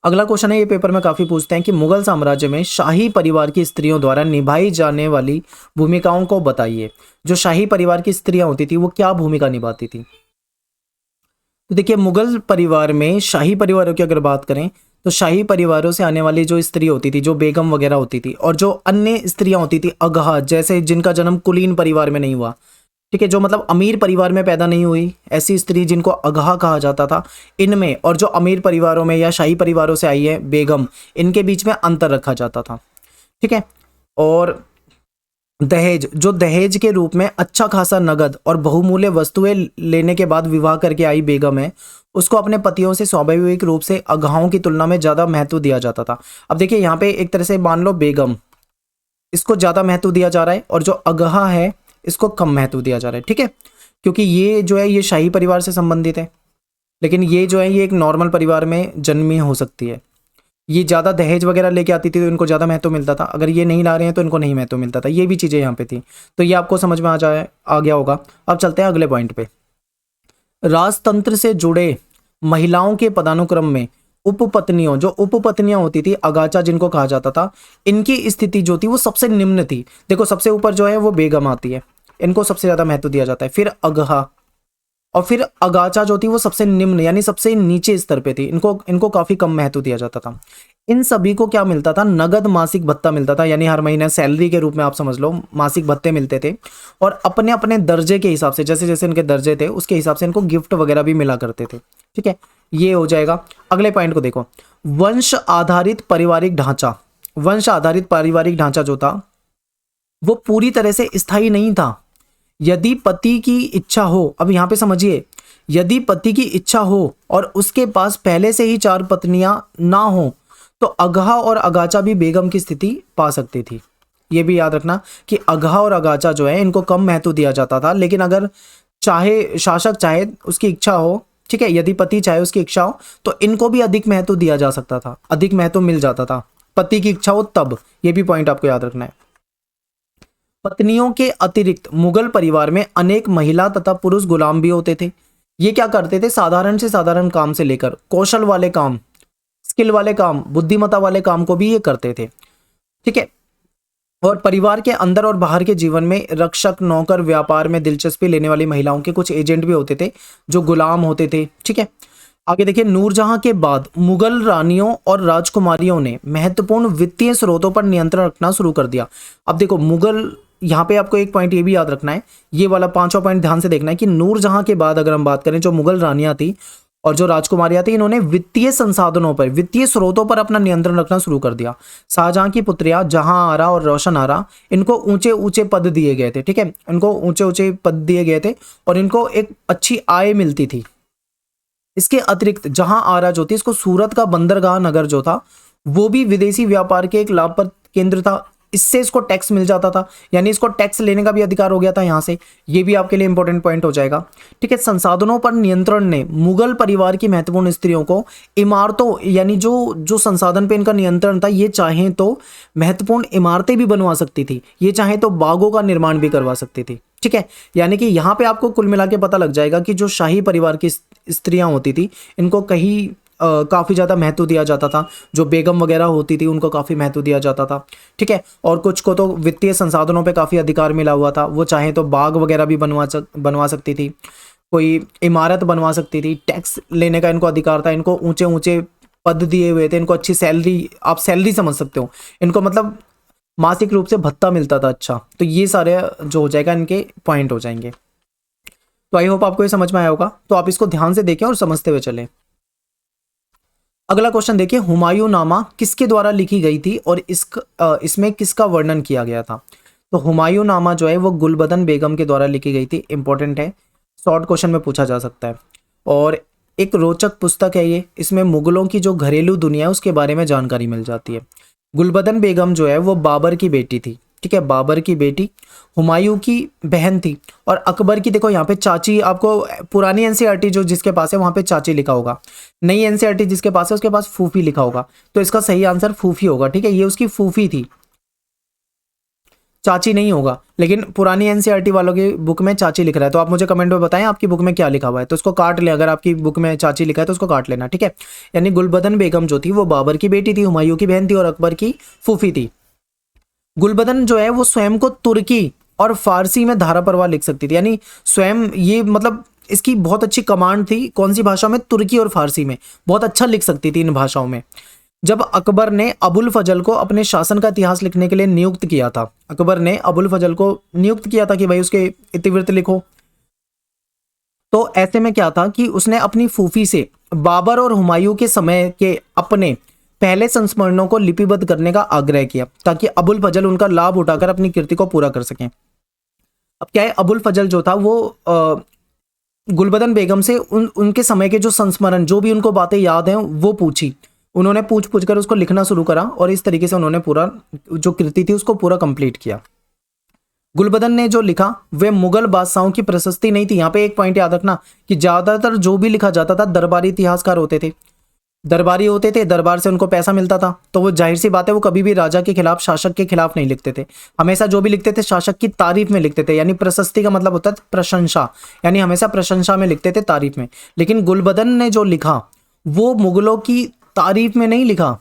अगला क्वेश्चन है, ये पेपर में काफी पूछते हैं कि मुगल साम्राज्य में शाही परिवार की स्त्रियों द्वारा निभाई जाने वाली भूमिकाओं को बताइए। जो शाही परिवार की स्त्रियां होती थी वो क्या भूमिका निभाती थी? तो देखिए मुगल परिवार में शाही परिवारों की अगर बात करें तो शाही परिवारों से आने वाली जो स्त्री होती थी, जो बेगम वगैरह होती थी, और जो अन्य स्त्रियां होती थी अगहा, जैसे जिनका जन्म कुलीन परिवार में नहीं हुआ, ठीक है, जो मतलब अमीर परिवार में पैदा नहीं हुई, ऐसी स्त्री जिनको अगहा कहा जाता था, इनमें और जो अमीर परिवारों में या शाही परिवारों से आई है बेगम, इनके बीच में अंतर रखा जाता था। ठीक है, और दहेज, जो दहेज के रूप में अच्छा खासा नगद और बहुमूल्य वस्तुएं लेने के बाद विवाह करके आई बेगम है, उसको अपने पतियों से स्वाभाविक रूप से अगहाओं की तुलना में ज़्यादा महत्व दिया जाता था। अब देखिए यहाँ पे एक तरह से मान लो बेगम, इसको ज़्यादा महत्व दिया जा रहा है, और जो अगहा है इसको कम महत्व दिया जा रहा है। ठीक है, क्योंकि ये जो है ये शाही परिवार से संबंधित है, लेकिन ये जो है ये एक नॉर्मल परिवार में जन्मी हो सकती है। ये ज़्यादा दहेज वगैरह लेके आती थी तो इनको ज़्यादा महत्व मिलता था, अगर ये नहीं ला रहे हैं तो इनको नहीं महत्व मिलता था। ये भी चीज़ें यहाँ पे थी, तो ये आपको समझ में आ गया होगा। अब चलते हैं अगले पॉइंट पे। राजतंत्र से जुड़े महिलाओं के पदानुक्रम में उपपत्नियों, जो उपपत्नियां होती थी अगाचा जिनको कहा जाता था, इनकी स्थिति जो थी वो सबसे निम्न थी। देखो सबसे ऊपर जो है वो बेगम आती है, इनको सबसे ज़्यादा महत्व दिया जाता है, फिर अगहा, और फिर अगाचा जो थी वो सबसे निम्न यानी सबसे नीचे स्तर पे थी, इनको काफी कम महत्व दिया जाता था। इन सभी को क्या मिलता था? नगद मासिक भत्ता मिलता था, यानी हर महीने सैलरी के रूप में आप समझ लो मासिक भत्ते मिलते थे, और अपने अपने दर्जे के हिसाब से, जैसे जैसे इनके दर्जे थे उसके हिसाब से इनको गिफ्ट वगैरह भी मिला करते थे। ठीक है, ये हो जाएगा। अगले पॉइंट को देखो, वंश आधारित पारिवारिक ढांचा। वंश आधारित पारिवारिक ढांचा जो था वो पूरी तरह से स्थायी नहीं था। यदि पति की इच्छा हो, अब यहाँ पे समझिए, यदि पति की इच्छा हो और उसके पास पहले से ही 4 पत्नियां ना हो तो अगहा और अगाचा भी बेगम की स्थिति पा सकती थी। ये भी याद रखना कि अगहा और अगाचा जो है इनको कम महत्व दिया जाता था, लेकिन अगर चाहे शासक चाहे उसकी इच्छा हो, ठीक है, यदि पति चाहे उसकी इच्छा हो तो इनको भी अधिक महत्व दिया जा सकता था, अधिक महत्व मिल जाता था, पति की इच्छा हो तब। ये भी पॉइंट आपको याद रखना है। पत्नियों के अतिरिक्त मुगल परिवार में अनेक महिला तथा पुरुष गुलाम भी होते थे। ये क्या करते थे, साधारण से साधारण काम से लेकर कौशल वाले काम, स्किल वाले काम, बुद्धिमत्ता वाले काम को भी ये करते थे, ठीक है। और परिवार के अंदर और बाहर के जीवन में रक्षक, नौकर, व्यापार में दिलचस्पी लेने वाली महिलाओं के कुछ एजेंट भी होते थे जो गुलाम होते थे, ठीक है। आगे देखिए, नूरजहां के बाद मुगल रानियों और राजकुमारियों ने महत्वपूर्ण वित्तीय स्रोतों पर नियंत्रण रखना शुरू कर दिया। अब देखो मुगल, यहाँ पे आपको एक पॉइंट ये भी याद रखना है, ये वाला पांचवा पॉइंट ध्यान से देखना है कि नूरजहां के बाद अगर हम बात करें, जो मुगल रानियां थी और जो राजकुमारियां थी, इन्होंने वित्तीय संसाधनों पर, वित्तीय स्रोतों पर अपना नियंत्रण रखना शुरू कर दिया। शाहजहां की पुत्रियां जहां आरा और रोशन आरा, इनको ऊंचे ऊंचे पद दिए गए थे, ठीक है, इनको ऊंचे ऊंचे पद दिए गए थे और इनको एक अच्छी आय मिलती थी। इसके अतिरिक्त जहां आरा जो थी, इसको सूरत का बंदरगाह नगर जो था वो भी विदेशी व्यापार के एक लाभप्रद केंद्र था। इससे इसको टैक्स मिल जाता था, यानी इसको टैक्स लेने का भी अधिकार हो गया था यहाँ से। ये भी आपके लिए इंपॉर्टेंट पॉइंट हो जाएगा, ठीक है। संसाधनों पर नियंत्रण ने मुगल परिवार की महत्वपूर्ण स्त्रियों को इमारतों, यानी जो जो संसाधन पे इनका नियंत्रण था, ये चाहें तो महत्वपूर्ण इमारतें भी बनवा सकती थी, ये चाहें तो बागों का निर्माण भी करवा सकती थी, ठीक है। यानी कि यहाँ पे आपको कुल मिला के पता लग जाएगा कि जो शाही परिवार की स्त्रियां होती थी, इनको कहीं काफ़ी ज़्यादा महत्व दिया जाता था। जो बेगम वगैरह होती थी उनको काफ़ी महत्व दिया जाता था, ठीक है। और कुछ को तो वित्तीय संसाधनों पे काफ़ी अधिकार मिला हुआ था, वो चाहे तो बाग वगैरह भी बनवा सकती थी, कोई इमारत बनवा सकती थी, टैक्स लेने का इनको अधिकार था, इनको ऊंचे ऊंचे पद दिए हुए थे, इनको अच्छी सैलरी, आप सैलरी समझ सकते हो, इनको मतलब मासिक रूप से भत्ता मिलता था। अच्छा, तो ये सारे जो हो जाएगा इनके पॉइंट हो जाएंगे। तो आई होप आपको ये समझ में आया होगा, तो आप इसको ध्यान से देखें और समझते हुए चलें। अगला क्वेश्चन देखिए, हुमायूं नामा किसके द्वारा लिखी गई थी और इसमें किसका वर्णन किया गया था। तो हुमायूं नामा जो है वो गुलबदन बेगम के द्वारा लिखी गई थी। इंपॉर्टेंट है, शॉर्ट क्वेश्चन में पूछा जा सकता है और एक रोचक पुस्तक है ये। इसमें मुगलों की जो घरेलू दुनिया है उसके बारे में जानकारी मिल जाती है। गुलबदन बेगम जो है वो बाबर की बेटी थी, ठीक है, बाबर की बेटी, हुमायूं की बहन थी और अकबर की, देखो यहाँ पे चाची, आपको पुरानी एनसीईआरटी जो जिसके पास है वहाँ पे चाची लिखा होगा, नई एनसीईआरटी जिसके पास है उसके पास फूफी लिखा होगा, तो इसका सही आंसर फूफी होगा, ठीक है। ये उसकी फूफी थी, चाची नहीं होगा, लेकिन पुरानी एनसीईआरटी वालों की बुक में चाची लिख रहा है, तो आप मुझे कमेंट में बताएं आपकी बुक में क्या लिखा हुआ है, तो इसको काट ले, अगर आपकी बुक में चाची लिखा है तो उसको काट लेना, ठीक है। यानी गुलबदन बेगम जो थी वो बाबर की बेटी थी, हुमायूं की बहन थी और अकबर की फूफी थी। गुलबदन जो है वो स्वयं को तुर्की और फारसी में धारा प्रवाह लिख सकती थी, यानी स्वयं ये मतलब इसकी बहुत अच्छी कमांड थी, कौन सी भाषा में, तुर्की और फारसी में, बहुत अच्छा लिख सकती थी इन भाषाओं में। जब अकबर ने अबुल फजल को अपने शासन का इतिहास लिखने के लिए नियुक्त किया था, अकबर ने अबुल फजल को नियुक्त किया था कि भाई उसके इतिवृत्त लिखो, तो ऐसे में क्या था कि उसने अपनी फूफी से बाबर और हुमायूं के समय के अपने पहले संस्मरणों को लिपिबद्ध करने का आग्रह किया ताकि अबुल फजल उनका लाभ उठाकर अपनी कृति को पूरा कर सकें। अब क्या है, अबुल फजल जो था वो गुलबदन बेगम से उनके समय के जो संस्मरण, जो भी उनको बातें याद हैं वो पूछी, उन्होंने पूछ पूछ कर उसको लिखना शुरू करा और इस तरीके से उन्होंने पूरा जो कृति थी उसको पूरा कंप्लीट किया। गुलबदन ने जो लिखा वे मुगल बादशाहों की प्रशस्ति नहीं थी। यहाँ पे एक पॉइंट याद रखना कि ज्यादातर जो भी लिखा जाता था दरबारी इतिहासकार होते थे, दरबारी होते थे, दरबार से उनको पैसा मिलता था, तो वो जाहिर सी बात है वो कभी भी राजा के खिलाफ, शासक के खिलाफ नहीं लिखते थे, हमेशा जो भी लिखते थे शासक की तारीफ में लिखते थे, यानी प्रशस्ति का मतलब होता है प्रशंसा, यानी हमेशा प्रशंसा में लिखते थे, तारीफ में। लेकिन गुलबदन ने जो लिखा वो मुगलों की तारीफ में नहीं लिखा,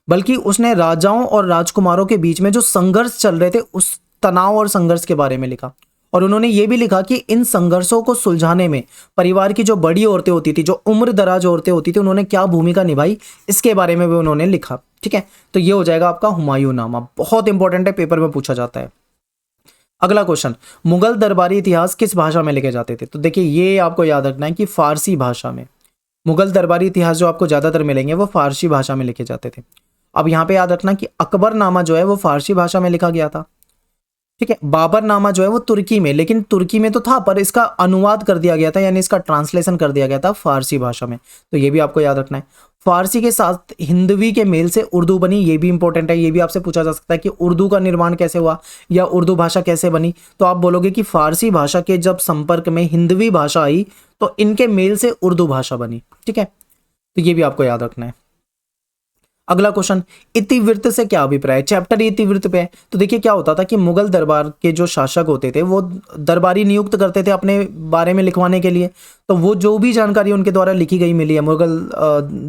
बल्कि उसने राजाओं और राजकुमारों के बीच में जो संघर्ष चल रहे थे उस तनाव और संघर्ष के बारे में लिखा। और उन्होंने ये भी लिखा कि इन संघर्षों को सुलझाने में परिवार की जो बड़ी औरतें होती थी, जो उम्र दराज औरतें होती थी, उन्होंने क्या भूमिका निभाई, इसके बारे में भी उन्होंने लिखा, ठीक है। तो ये हो जाएगा आपका हुमायूं नामा, बहुत इंपॉर्टेंट है, पेपर में पूछा जाता है। अगला क्वेश्चन, मुगल दरबारी इतिहास किस भाषा में लिखे जाते थे। तो देखिए ये आपको याद रखना है कि फारसी भाषा में, मुगल दरबारी इतिहास जो आपको ज्यादातर मिलेंगे वो फारसी भाषा में लिखे जाते थे। अब यहाँ पे याद रखना कि अकबरनामा जो है वो फारसी भाषा में लिखा गया था, ठीक है। बाबरनामा जो है वो तुर्की में, लेकिन तुर्की में तो था पर इसका अनुवाद कर दिया गया था, यानी इसका ट्रांसलेशन कर दिया गया था फारसी भाषा में। तो ये भी आपको याद रखना है। फारसी के साथ हिंदवी के मेल से उर्दू बनी, ये भी इंपॉर्टेंट है। ये भी आपसे पूछा जा सकता है कि उर्दू का निर्माण कैसे हुआ या उर्दू भाषा कैसे बनी। तो आप बोलोगे कि फारसी भाषा के जब संपर्क में हिंदवी भाषा आई तो इनके मेल से उर्दू भाषा बनी। ठीक है, तो ये भी आपको याद रखना है। अगला क्वेश्चन, इतिवृत्त से क्या अभिप्राय है? चैप्टर इतिवृत्त पे है। तो देखिए क्या होता था कि मुगल दरबार के जो शासक होते थे वो दरबारी नियुक्त करते थे अपने बारे में लिखवाने के लिए। तो वो जो भी जानकारी उनके द्वारा लिखी गई मिली है मुगल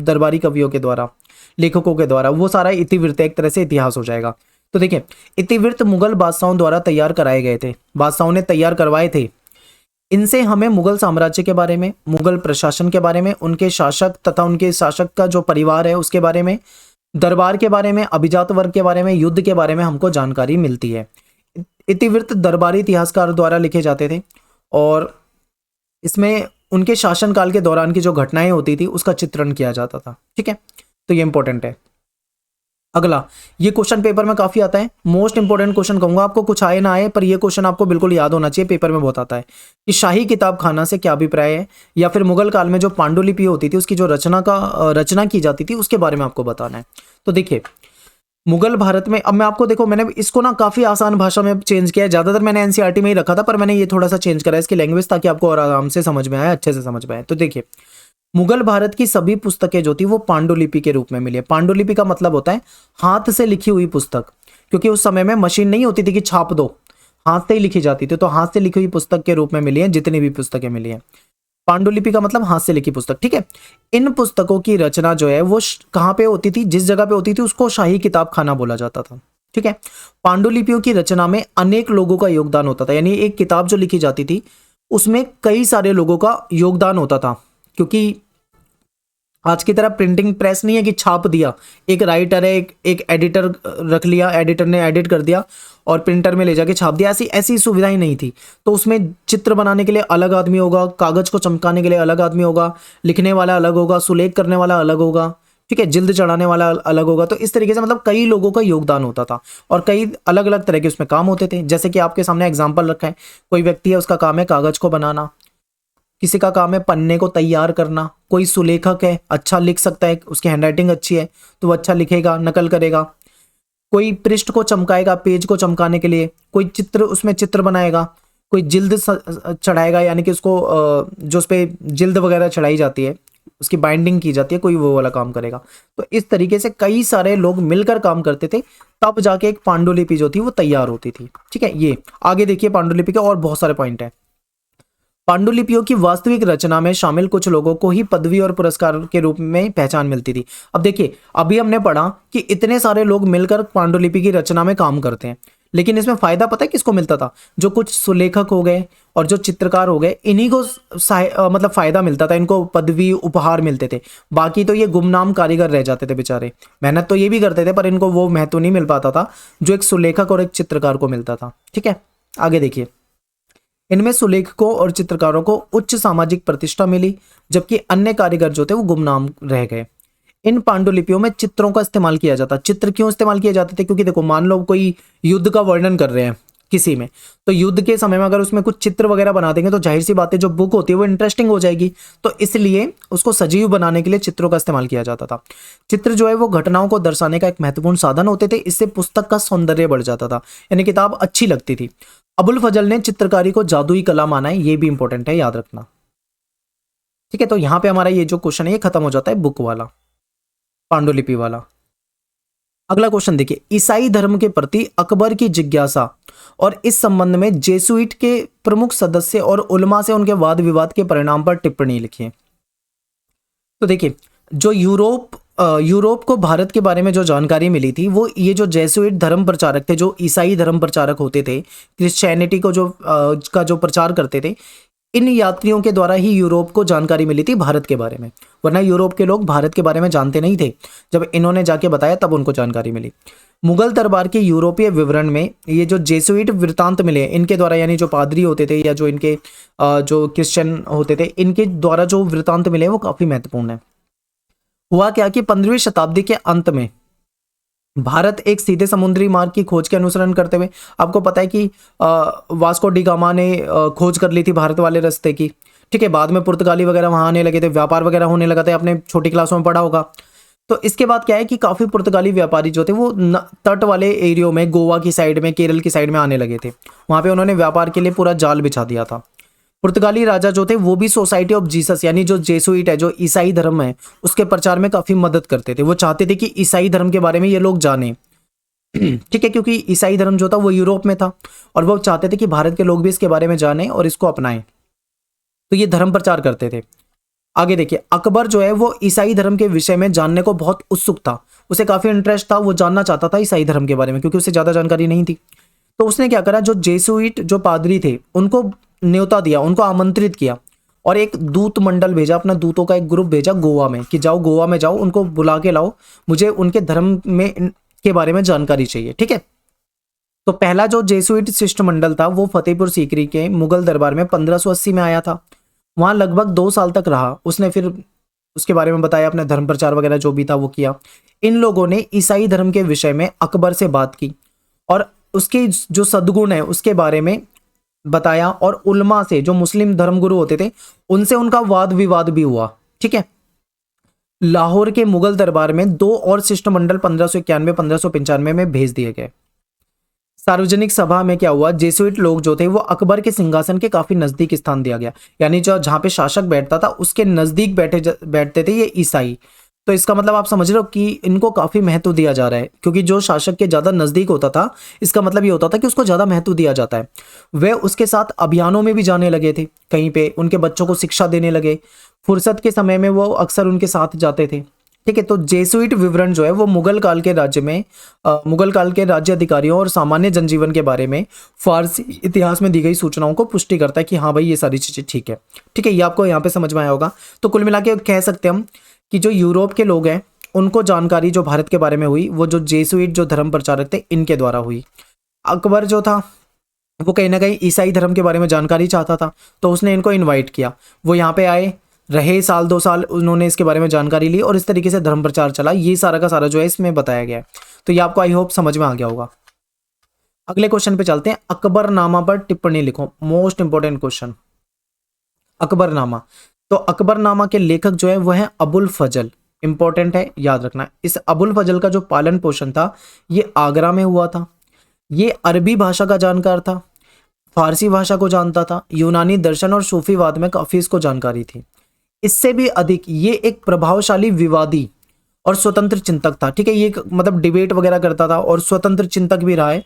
दरबारी कवियों के द्वारा, लेखकों के द्वारा, वो सारा इतिवृत्त एक तरह से इतिहास हो जाएगा। तो देखिए इतिवृत्त मुगल बादशाहों द्वारा तैयार कराए गए थे, बादशाहों ने तैयार करवाए थे। इनसे हमें मुगल साम्राज्य के बारे में, मुगल प्रशासन के बारे में, उनके शासक तथा उनके शासक का जो परिवार है उसके बारे में, दरबार के बारे में, अभिजात वर्ग के बारे में, युद्ध के बारे में हमको जानकारी मिलती है। इतिवृत्त दरबारी इतिहासकार द्वारा लिखे जाते थे और इसमें उनके शासनकाल के दौरान की जो घटनाएं होती थी उसका चित्रण किया जाता था। ठीक है, तो ये इंपॉर्टेंट है। अगला, ये क्वेश्चन पेपर में काफी आता है, मोस्ट इंपोर्टेंट क्वेश्चन कहूंगा, आपको कुछ आए ना आए पर ये क्वेश्चन आपको बिल्कुल याद होना चाहिए, पेपर में बहुत आता है कि शाही किताब खाना से क्या अभिप्राय है, या फिर मुगल काल में जो पांडुलिपि होती थी उसकी जो रचना की जाती थी उसके बारे में आपको बताना है। तो देखिए मुगल भारत में, अब मैं आपको देखो मैंने इसको ना काफी आसान भाषा में चेंज किया है, ज्यादातर मैंने एनसीईआरटी में ही रखा था पर मैंने ये थोड़ा सा चेंज करा है इसकी लैंग्वेज, ताकि आपको और आराम से समझ में आए, अच्छे से समझ में आए। तो देखिए मुगल भारत की सभी पुस्तकें जो थी वो पांडुलिपि के रूप में मिली है। पांडुलिपि का मतलब होता है हाथ से लिखी हुई पुस्तक, क्योंकि उस समय में मशीन नहीं होती थी कि छाप दो, हाथ से ही लिखी जाती थी, तो हाथ से लिखी हुई पुस्तक के रूप में मिली है जितनी भी पुस्तकें मिली है। पांडुलिपि का मतलब हाथ से लिखी पुस्तक। ठीक है, इन पुस्तकों की रचना जो है वो कहाँ पे होती थी, जिस जगह पे होती थी उसको शाही किताब खाना बोला जाता था। ठीक है, पांडुलिपियों की रचना में अनेक लोगों का योगदान होता था, यानी एक किताब जो लिखी जाती थी उसमें कई सारे लोगों का योगदान होता था, क्योंकि आज की तरह प्रिंटिंग प्रेस नहीं है कि छाप दिया, एक राइटर है, एक एडिटर रख लिया, एडिटर ने एडिट कर दिया और प्रिंटर में ले जाके छाप दिया, ऐसी ऐसी सुविधाएं नहीं थी। तो उसमें चित्र बनाने के लिए अलग आदमी होगा, कागज को चमकाने के लिए अलग आदमी होगा, लिखने वाला अलग होगा, सुलेख करने वाला अलग होगा, ठीक है, जिल्द चढ़ाने वाला अलग होगा। तो इस तरीके से मतलब कई लोगों का योगदान होता था और कई अलग अलग तरह के उसमें काम होते थे। जैसे कि आपके सामने एग्जाम्पल रखा है, कोई व्यक्ति है उसका काम है कागज को बनाना, किसी का काम है पन्ने को तैयार करना, कोई सुलेखक है अच्छा लिख सकता है, उसकी हैंडराइटिंग अच्छी है तो वो अच्छा लिखेगा, नकल करेगा, कोई पृष्ठ को चमकाएगा पेज को चमकाने के लिए, कोई चित्र उसमें चित्र बनाएगा, कोई जिल्द चढ़ाएगा यानी कि उसको जो उस पर जिल्द वगैरह चढ़ाई जाती है उसकी बाइंडिंग की जाती है, कोई वो वाला काम करेगा। तो इस तरीके से कई सारे लोग मिलकर काम करते थे, तब जाके एक पांडुलिपि जो थी वो तैयार होती थी। ठीक है, ये आगे देखिए पांडुलिपि के और बहुत सारे पॉइंट है। पांडुलिपियों की वास्तविक रचना में शामिल कुछ लोगों को ही पदवी और पुरस्कार के रूप में पहचान मिलती थी। अब देखिए अभी हमने पढ़ा कि इतने सारे लोग मिलकर पांडुलिपि की रचना में काम करते हैं, लेकिन इसमें फायदा पता है किसको मिलता था? जो कुछ सुलेखक हो गए और जो चित्रकार हो गए, इन्हीं को मतलब फायदा मिलता था, इनको पदवी उपहार मिलते थे। बाकी तो ये गुमनाम कारीगर रह जाते थे बेचारे, मेहनत तो ये भी करते थे पर इनको वो महत्व नहीं मिल पाता था जो एक सुलेखक और एक चित्रकार को मिलता था। ठीक है, आगे देखिए, इनमें सुलेखकों और चित्रकारों को उच्च सामाजिक प्रतिष्ठा मिली, जबकि अन्य कारीगर जो थे वो गुमनाम रह गए। इन पांडुलिपियों में चित्रों का इस्तेमाल किया जाता। चित्र क्यों इस्तेमाल किए जाते थे? क्योंकि देखो मान लो कोई युद्ध का वर्णन कर रहे हैं किसी में, तो युद्ध के समय में अगर उसमें कुछ चित्र वगैरह बना देंगे तो जाहिर सी बात है जो बुक होती है वो इंटरेस्टिंग हो जाएगी, तो इसलिए उसको सजीव बनाने के लिए चित्रों का इस्तेमाल किया जाता था। चित्र जो है वो घटनाओं को दर्शाने का एक महत्वपूर्ण साधन होते थे, इससे पुस्तक का सौंदर्य बढ़ जाता था, यानी किताब अच्छी लगती थी। अबुल फजल ने चित्रकारी को जादुई कला माना है, ये भी इंपॉर्टेंट है, याद रखना। ठीक है, तो यहां पे हमारा ये जो क्वेश्चन है ये खत्म हो जाता है बुक वाला, पांडुलिपि वाला। अगला क्वेश्चन देखिए, ईसाई धर्म के प्रति अकबर की जिज्ञासा और इस संबंध में जेसुइट के प्रमुख सदस्य और उलमा से उनके वाद विवाद के परिणाम पर टिप्पणी लिखिए। तो देखिए जो यूरोप को भारत के बारे में जो जानकारी मिली थी वो ये जो जेसुइट धर्म प्रचारक थे, जो ईसाई धर्म प्रचारक होते थे, क्रिश्चियनिटी को जो प्रचार करते थे, इन यात्रियों के द्वारा ही यूरोप को जानकारी मिली थी भारत के बारे में, वरना यूरोप के लोग भारत के बारे में जानते नहीं थे। जब इन्होंने जाके बताया तब उनको जानकारी मिली। मुगल दरबार के यूरोपीय विवरण में ये जो जेसुइट वृत्तांत मिले इनके द्वारा, यानी जो पादरी होते थे या जो इनके जो क्रिश्चियन होते थे, इनके द्वारा जो वृत्तांत मिले वो काफी महत्वपूर्ण है। हुआ क्या कि 15वीं शताब्दी के अंत में भारत एक सीधे समुद्री मार्ग की खोज के अनुसरण करते हुए, आपको पता है कि वास्को डी गामा ने खोज कर ली थी भारत वाले रास्ते की। ठीक है, बाद में पुर्तगाली वगैरह वहाँ आने लगे थे, व्यापार वगैरह होने लगा था, आपने छोटी क्लासों में पढ़ा होगा। तो इसके बाद क्या है कि काफ़ी पुर्तगाली व्यापारी जो थे वो तट वाले एरियो में, गोवा की साइड में, केरल की साइड में आने लगे थे। वहाँ पे उन्होंने व्यापार के लिए पूरा जाल बिछा दिया था। पुर्तगाली राजा जो थे वो भी सोसाइटी ऑफ जीसस यानी जो जेसुइट है, जो ईसाई धर्म है, उसके प्रचार में काफ़ी मदद करते थे। वो चाहते थे कि ईसाई धर्म के बारे में ये लोग जाने। ठीक है, क्योंकि ईसाई धर्म जो था वो यूरोप में था और वो चाहते थे कि भारत के लोग भी इसके बारे में जाने और इसको अपनाएं। तो ये धर्म प्रचार करते थे। आगे देखिए, अकबर जो है वो ईसाई धर्म के विषय में जानने को बहुत उत्सुक था। उसे काफी इंटरेस्ट था, वो जानना चाहता था ईसाई धर्म के बारे में, क्योंकि उसे ज्यादा जानकारी नहीं थी। तो उसने क्या करा, जो जेसुइट जो पादरी थे उनको न्योता दिया, उनको आमंत्रित किया और एक दूत मंडल भेजा, अपना दूतों का एक ग्रुप भेजा गोवा में कि जाओ, गोवा में जाओ, उनको बुला के लाओ, मुझे उनके धर्म में के बारे में जानकारी चाहिए। ठीक है, तो पहला जो जेसुइट शिष्टमंडल था वो फतेहपुर सीकरी के मुगल दरबार में 1580 में आया था। वहां लगभग 2 साल तक रहा। उसने फिर उसके बारे में बताया, अपने धर्म प्रचार वगैरह जो भी था वो किया। इन लोगों ने ईसाई धर्म के विषय में अकबर से बात की और उसके जो सद्गुण है उसके बारे में बताया, और उल्मा से, जो मुस्लिम धर्मगुरु होते थे, उनसे उनका वाद विवाद भी हुआ। ठीक है, लाहौर के मुगल दरबार में 2 और शिष्टमंडल 1591-1595 में भेज दिए गए। सार्वजनिक सभा में क्या हुआ, जेसुइट लोग जो थे वो अकबर के सिंहासन के काफी नजदीक स्थान दिया गया, यानी जो जहां पे शासक बैठता था उसके नजदीक बैठते थे ये ईसाई। तो इसका मतलब आप समझ रहे हो कि इनको काफी महत्व दिया जा रहा है, क्योंकि जो शासक के ज्यादा नजदीक होता था, इसका मतलब ये होता था कि उसको ज्यादा महत्व दिया जाता है। वे उसके साथ अभियानों में भी जाने लगे थे, कहीं पे उनके बच्चों को शिक्षा देने लगे। फुर्सत के समय में वो अक्सर उनके साथ जाते थे। ठीक है, तो जेसुइट विवरण जो है वो मुगल काल के राज्य में मुगल काल के राज्य अधिकारियों और सामान्य जनजीवन के बारे में फारसी इतिहास में दी गई सूचनाओं को पुष्टि करता है कि हाँ भाई ये सारी चीजें ठीक है। ठीक है, ये आपको यहाँ पे समझ में आया होगा। तो कुल मिला के कह सकते हैं हम कि जो यूरोप के लोग हैं उनको जानकारी जो भारत के बारे में हुई वो जो जेसुइट जो धर्म प्रचारक थे इनके द्वारा हुई। अकबर जो था वो कहीं ना कहीं ईसाई धर्म के बारे में जानकारी चाहता था, तो उसने इनको इन्वाइट किया। वो यहाँ पे आए, रहे 1-2 साल, उन्होंने इसके बारे में जानकारी ली और इस तरीके से धर्म प्रचार चला। ये सारा का सारा जो है इसमें बताया गया है। तो ये आपको आई होप समझ में आ गया होगा। अगले क्वेश्चन पे चलते हैं। अकबरनामा पर टिप्पणी लिखो, मोस्ट इंपॉर्टेंट क्वेश्चन। अकबरनामा, तो अकबरनामा के लेखक जो है वह है अबुल फजल। इंपॉर्टेंट है, याद रखना। इस अबुल फजल का जो पालन पोषण था ये आगरा में हुआ था। ये अरबी भाषा का जानकार था, फारसी भाषा को जानता था, यूनानी दर्शन और सूफीवाद में काफी इसको जानकारी थी। इससे भी अधिक ये एक प्रभावशाली विवादी और स्वतंत्र चिंतक था। ठीक है, ये मतलब डिबेट वगैरह करता था और स्वतंत्र चिंतक भी रहा है।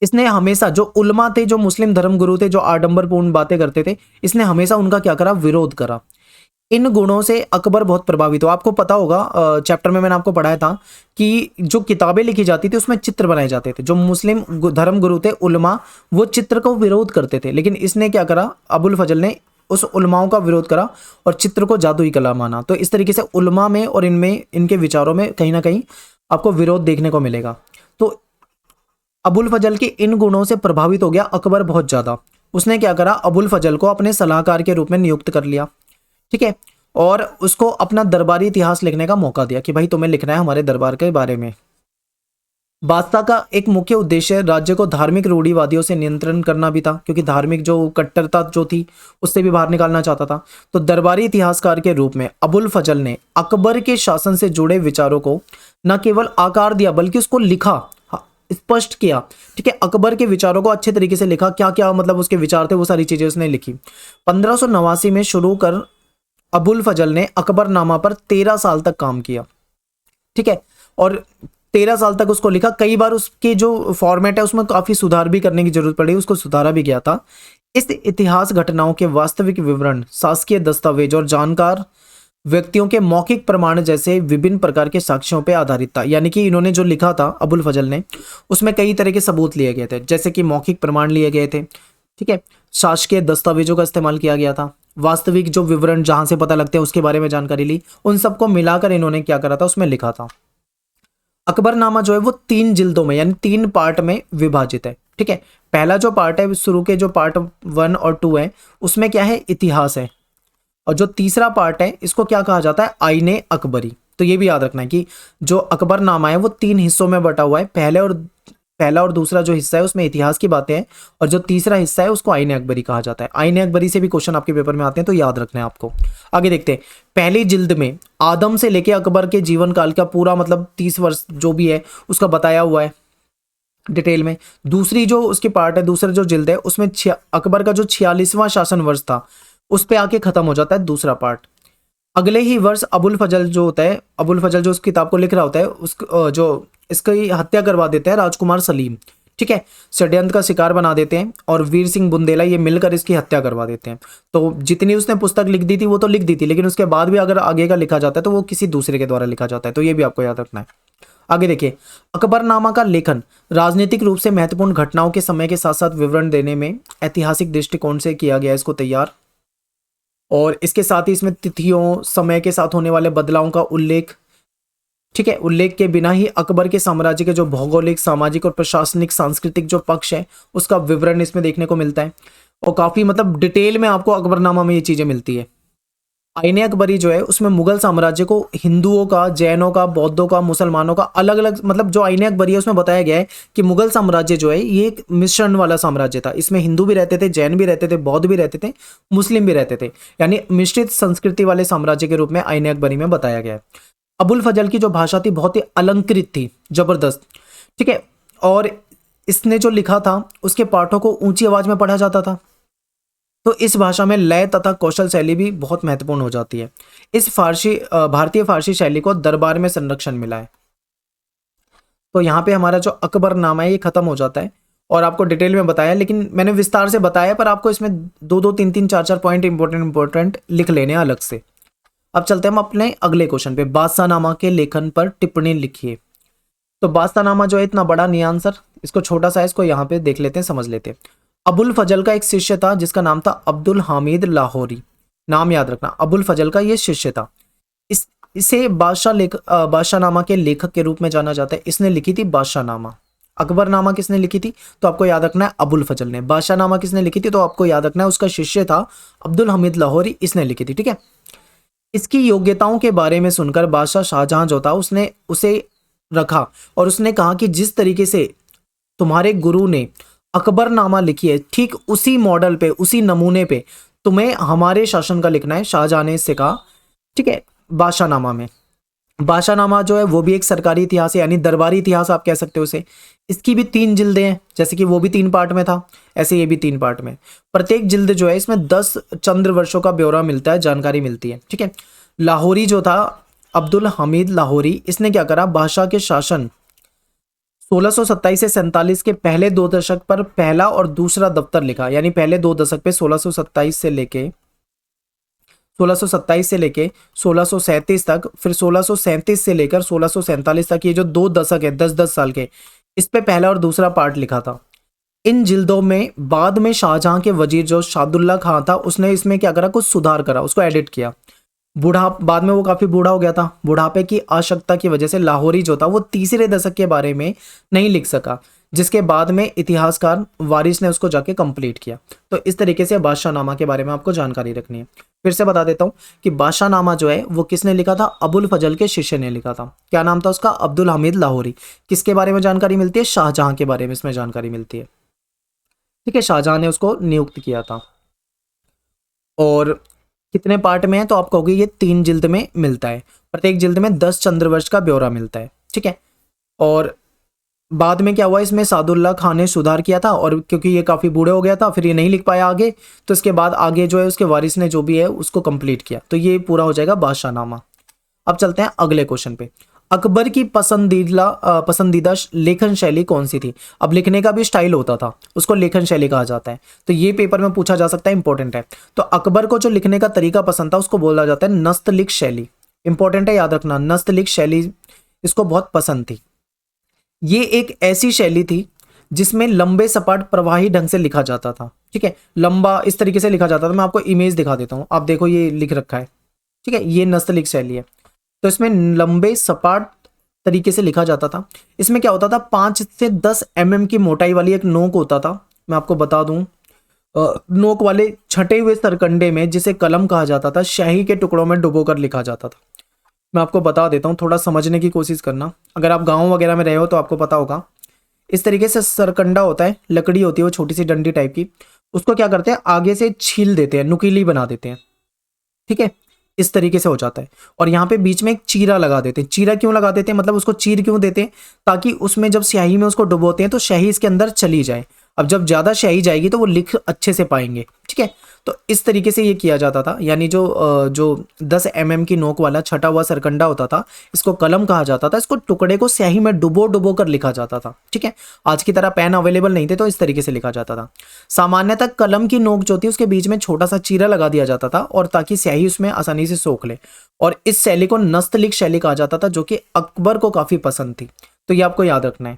इसने हमेशा जो उलमा थे, जो मुस्लिम धर्मगुरु थे, जो आडंबरपूर्ण बातें करते थे, इसने हमेशा उनका क्या करा, विरोध करा। इन गुणों से अकबर बहुत प्रभावित हुआ। आपको पता होगा चैप्टर में मैंने आपको पढ़ाया था कि जो किताबें लिखी जाती थी उसमें चित्र बनाए जाते थे। जो मुस्लिम धर्मगुरु थे, उलमा, वो चित्र को विरोध करते थे, लेकिन इसने क्या करा, अबुल फजल ने उस उलमाओं का विरोध करा और चित्र को जादुई कला माना। तो इस तरीके से उलमा में और इनमें, इनके विचारों में कहीं ना कहीं आपको विरोध देखने को मिलेगा। तो अबुल फजल के इन गुणों से प्रभावित हो गया अकबर बहुत ज्यादा। उसने क्या करा, अबुल फजल को अपने सलाहकार के रूप में नियुक्त कर लिया। ठीक है, और उसको अपना दरबारी इतिहास लिखने का मौका दिया कि भाई तुम्हें लिखना है हमारे दरबार के बारे में। बादशाह का एक मुख्य उद्देश्य राज्य को धार्मिक रूढ़िवादियों से नियंत्रण करना भी था, क्योंकि धार्मिक जो कट्टरता जो थी उससे भी बाहर निकालना चाहता था। तो दरबारी इतिहासकार के रूप में अबुल फजल ने अकबर के शासन से जुड़े विचारों को न केवल आकार दिया बल्कि उसको लिखा, स्पष्ट किया। ठीक है, अकबर के विचारों को अच्छे तरीके से लिखा, क्या क्या मतलब उसके विचार थे वो सारी चीजें उसने लिखी। 1589 में शुरू कर अबुल फजल ने अकबरनामा पर 13 साल तक काम किया। ठीक है, और 13 साल तक उसको लिखा। कई बार उसके जो फॉर्मेट है उसमें काफी सुधार भी करने की जरूरत पड़ी, उसको सुधारा भी गया था। इस इतिहास घटनाओं के वास्तविक विवरण, शासकीय दस्तावेज और जानकार व्यक्तियों के मौखिक प्रमाण जैसे विभिन्न प्रकार के साक्ष्यों पर आधारित था। यानी कि इन्होंने जो लिखा था अबुल फजल ने, उसमें कई तरह के सबूत लिए गए थे, जैसे कि मौखिक प्रमाण लिए गए थे। ठीक है, शासकीय दस्तावेजों का इस्तेमाल किया गया था, वास्तविक जो विवरण जहां से पता लगते हैं उसके बारे में जानकारी ली, उन सबको मिलाकर इन्होंने क्या करा था, उसमें लिखा था। अकबरनामा जो है वो 3 जिल्दों में यानी 3 पार्ट में विभाजित है। ठीक है, पहला जो पार्ट है, शुरू के जो पार्ट 1 और 2 है, उसमें क्या है, इतिहास है। और जो तीसरा पार्ट है इसको क्या कहा जाता है, आईने अकबरी। तो ये भी याद रखना है कि जो अकबरनामा है वो 3 हिस्सों में बटा हुआ है। पहला और दूसरा जो हिस्सा है उसमें इतिहास की बातें हैं, और जो तीसरा हिस्सा है उसको आईने अकबरी कहा जाता है। आईने अकबरी से भी क्वेश्चन आपके पेपर में आते हैं, तो याद रखना है आपको। आगे देखते हैं, पहली जिल्द में आदम से लेके अकबर के जीवन काल का पूरा मतलब 30 वर्ष जो भी है उसका बताया हुआ है डिटेल में। दूसरी जो उसकी पार्ट है, दूसरा जो जिल्द है उसमें अकबर का जो 46वां शासन वर्ष था उस पे आके खत्म हो जाता है दूसरा पार्ट। अगले ही वर्ष अबुल फजल जो होता है, अबुल फजल जो उस किताब को लिख रहा होता है उस जो इसकी हत्या करवा देते हैं राजकुमार सलीम, ठीक है, षड्यंत्र का शिकार बना देते हैं और वीर सिंह बुंदेला ये मिलकर इसकी हत्या करवा देते हैं। तो जितनी उसने पुस्तक लिख दी थी वो तो लिख दी थी, लेकिन उसके बाद भी अगर आगे का लिखा जाता है तो वो किसी दूसरे के द्वारा लिखा जाता है, तो ये भी आपको याद रखना है। आगे देखिए, अकबरनामा का लेखन राजनीतिक रूप से महत्वपूर्ण घटनाओं के समय के साथ साथ विवरण देने में ऐतिहासिक दृष्टिकोण से किया गया इसको तैयार, और इसके साथ ही इसमें तिथियों समय के साथ होने वाले बदलावों का उल्लेख, ठीक है, उल्लेख के बिना ही अकबर के साम्राज्य के जो भौगोलिक, सामाजिक और प्रशासनिक सांस्कृतिक जो पक्ष है उसका विवरण इसमें देखने को मिलता है, और काफी मतलब डिटेल में आपको अकबरनामा में ये चीजें मिलती है। आईने अकबरी जो है उसमें मुगल साम्राज्य को हिंदुओं का, जैनों का, बौद्धों का, मुसलमानों का अलग अलग मतलब जो आईने अकबरी है उसमें बताया गया है कि मुगल साम्राज्य जो है ये एक मिश्रण वाला साम्राज्य था। इसमें हिंदू भी रहते थे, जैन भी रहते थे, बौद्ध भी रहते थे, मुस्लिम भी रहते थे, यानी मिश्रित संस्कृति वाले साम्राज्य के रूप में आईने अकबरी में बताया गया है। अबुल फजल की जो भाषा थी बहुत ही अलंकृत थी, जबरदस्त, ठीक है, और इसने जो लिखा था उसके पाठों को ऊंची आवाज में पढ़ा जाता था, तो इस भाषा में लय तथा कौशल शैली भी बहुत महत्वपूर्ण हो जाती है। इस भारतीय फारसी शैली को दरबार में संरक्षण मिला है। तो यहाँ पे हमारा जो अकबरनामा है ये खत्म हो जाता है, और आपको डिटेल में बताया, लेकिन मैंने विस्तार से बताया, पर आपको इसमें 2-2, 3-3, 4-4 पॉइंट इंपॉर्टेंट लिख लेने अलग से। अब चलते हैं हम अपने अगले क्वेश्चन पे, बादशाहनामा के लेखन पर टिप्पणी लिखिए। तो बादशाहनामा जो है इतना बड़ा नहीं आंसर, इसको छोटा सा है, इसको यहाँ पे देख लेते हैं, समझ लेते हैं। अबुल फजल का एक शिष्य था जिसका नाम था अब्दुल हामिद लाहौरी, नाम याद रखना, अबुल फजल का ये शिष्य था। इसे बादशाहनामा के लेखक के रूप में जाना जाता है। इसने लिखी थी बादशाहनामा। अकबरनामा किसने लिखी थी, तो आपको याद रखना है अबुल फजल ने। बादशाहनामा किसने लिखी थी, तो आपको याद रखना है उसका शिष्य था अब्दुल हमीद लाहौरी, इसने लिखी थी, ठीक है। इसकी योग्यताओं के बारे में सुनकर बादशाह शाहजहां जो था उसने उसे रखा, और उसने कहा कि जिस तरीके से तुम्हारे गुरु ने अकबरनामा लिखी है ठीक उसी मॉडल पे, उसी नमूने पे तुम्हें हमारे शासन का लिखना है। शाहजहां ने इससे कहा, ठीक है। बादशाहनामा में, बादशाहनामा जो है वो भी एक सरकारी इतिहास है, यानी दरबारी इतिहास आप कह सकते हो उसे। इसकी भी 3 जिल्दें हैं, जैसे कि वो भी 3 पार्ट में था, ऐसे ये भी 3 पार्ट में। प्रत्येक जिल्द जो है इसमें 10 चंद्र वर्षों का ब्यौरा मिलता है, जानकारी मिलती है, ठीक है। लाहौरी जो था अब्दुल हमीद लाहौरी, इसने क्या करा, बादशाह के शासन 1627 से 47 के पहले 2 दशक पर पहला और दूसरा दफ्तर लिखा, यानी पहले 2 दशक पे 1627 से लेके 1637 तक, फिर 1637 से लेकर 1647 तक, ये जो 2 दशक है 10-10 साल के, इस पे पहला और दूसरा पार्ट लिखा था। इन जिल्दों में बाद में शाहजहां के वजीर जो शादुल्ला खां था उसने इसमें क्या करा, कुछ सुधार करा, उसको एडिट किया। बाद में वो काफी बूढ़ा हो गया था, बुढ़ापे की आवश्यकता की वजह से लाहौरी जो था वो तीसरे दशक के बारे में नहीं लिख सका, जिसके बाद में इतिहासकार वारिस ने उसको जाके कंप्लीट किया। तो इस तरीके से बादशाहनामा के बारे में आपको जानकारी रखनी है। फिर से बता देता हूँ कि बादशाहनामा जो है वो किसने लिखा था, अबुल फजल के शिष्य ने लिखा था। क्या नाम था उसका, अब्दुल हमीद लाहौरी। किसके बारे में जानकारी मिलती है, शाहजहां के बारे में इसमें जानकारी मिलती है, ठीक है। शाहजहां ने उसको नियुक्त किया था। और कितने पार्ट में है, तो आप कहोगे ये 3 जिल्द में मिलता है। प्रत्येक जिल्द में 10 चंद्रवर्ष का ब्यौरा मिलता है, ठीक है। और बाद में क्या हुआ, इसमें सादुल्ला खान ने सुधार किया था, और क्योंकि ये काफी बूढ़े हो गया था फिर ये नहीं लिख पाया आगे, तो इसके बाद आगे जो है उसके वारिस ने जो भी है उसको कंप्लीट किया। तो ये पूरा हो जाएगा बादशाहनामा। अब चलते हैं अगले क्वेश्चन पे। अकबर की पसंदीदा लेखन शैली कौन सी थी। अब लिखने का भी स्टाइल होता था, उसको लेखन शैली कहा जाता है, तो ये पेपर में पूछा जा सकता है, इंपॉर्टेंट है। तो अकबर को जो लिखने का तरीका पसंद था उसको बोला जाता है नस्तलिख शैली। इंपॉर्टेंट है, याद रखना, नस्तलिख शैली इसको बहुत पसंद थी। ये एक ऐसी शैली थी जिसमें लंबे सपाट प्रवाही ढंग से लिखा जाता था, ठीक है। लंबा इस तरीके से लिखा जाता था। मैं आपको इमेज दिखा देता हूँ, आप देखो ये लिख रखा है, ठीक है। ये नस्तलिख शैली है, तो इसमें लंबे सपाट तरीके से लिखा जाता था। इसमें क्या होता था, 5 से 10 mm की मोटाई वाली एक नोक होता था। मैं आपको बता दूं, नोक वाले छटे हुए सरकंडे में, जिसे कलम कहा जाता था, स्याही के टुकड़ों में डुबोकर लिखा जाता था। मैं आपको बता देता हूँ, थोड़ा समझने की कोशिश करना। अगर आप गाँव वगैरह में रहे हो तो आपको पता होगा। इस तरीके से सरकंडा होता है, लकड़ी होती है वो छोटी सी डंडी टाइप की, उसको क्या करते हैं आगे से छील देते हैं, नुकीली बना देते हैं, ठीक है, इस तरीके से हो जाता है। और यहाँ पे बीच में एक चीरा लगा देते हैं। चीरा क्यों लगा देते हैं, मतलब उसको चीर क्यों देते हैं, ताकि उसमें जब स्याही में उसको डुबोते हैं तो स्याही इसके अंदर चली जाए। अब जब ज़्यादा स्याही जाएगी तो वो लिख अच्छे से पाएंगे, ठीक है। तो इस तरीके से ये किया जाता था, यानी जो 10 mm की नोक वाला छटा हुआ सरकंडा होता था, इसको कलम कहा जाता था। इसको टुकड़े को स्याही में डुबो डुबो कर लिखा जाता था, ठीक है। आज की तरह पेन अवेलेबल नहीं थे तो इस तरीके से लिखा जाता था। सामान्यतः कलम की नोक जो थी उसके बीच में छोटा सा चीरा लगा दिया जाता था, और ताकि स्याही उसमें आसानी से सोख ले। और इस शैली को नस्तलिक शैली कहा जाता था, जो कि अकबर को काफी पसंद थी। तो ये आपको याद रखना है,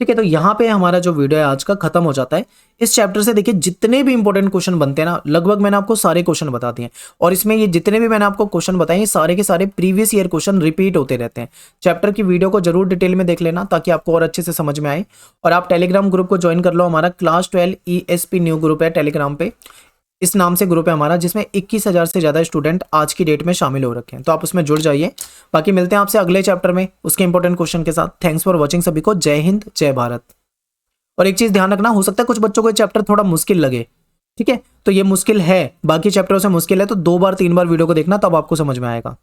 ठीक है। तो यहाँ पे हमारा जो वीडियो है आज का खत्म हो जाता है। इस चैप्टर से देखिए जितने भी इंपॉर्टेंट क्वेश्चन बनते हैं ना, लगभग मैंने आपको सारे क्वेश्चन बता दिए, और इसमें ये जितने भी मैंने आपको क्वेश्चन बताए, ये सारे के सारे प्रीवियस ईयर क्वेश्चन रिपीट होते रहते हैं। चैप्टर की वीडियो को जरूर डिटेल में देख लेना, ताकि आपको और अच्छे से समझ में आए। और आप टेलीग्राम ग्रुप को ज्वाइन कर लो, हमारा क्लास 12 ESP न्यू ग्रुप है टेलीग्राम पे, इस नाम से ग्रुप है हमारा, जिसमें 21,000 से ज़्यादा स्टूडेंट आज की डेट में शामिल हो रखे हैं। तो आप उसमें जुड़ जाइए। बाकी मिलते हैं आपसे अगले चैप्टर में उसके इंपॉर्टेंट क्वेश्चन के साथ। थैंक्स फॉर वॉचिंग सभी को। जय हिंद, जय भारत। और एक चीज ध्यान रखना, हो सकता है कुछ बच्चों को ये चैप्टर थोड़ा मुश्किल लगे, ठीक है। तो ये मुश्किल है, बाकी चैप्टरों से मुश्किल है, तो 2 बार 3 बार वीडियो को देखना, तब आपको समझ में आएगा।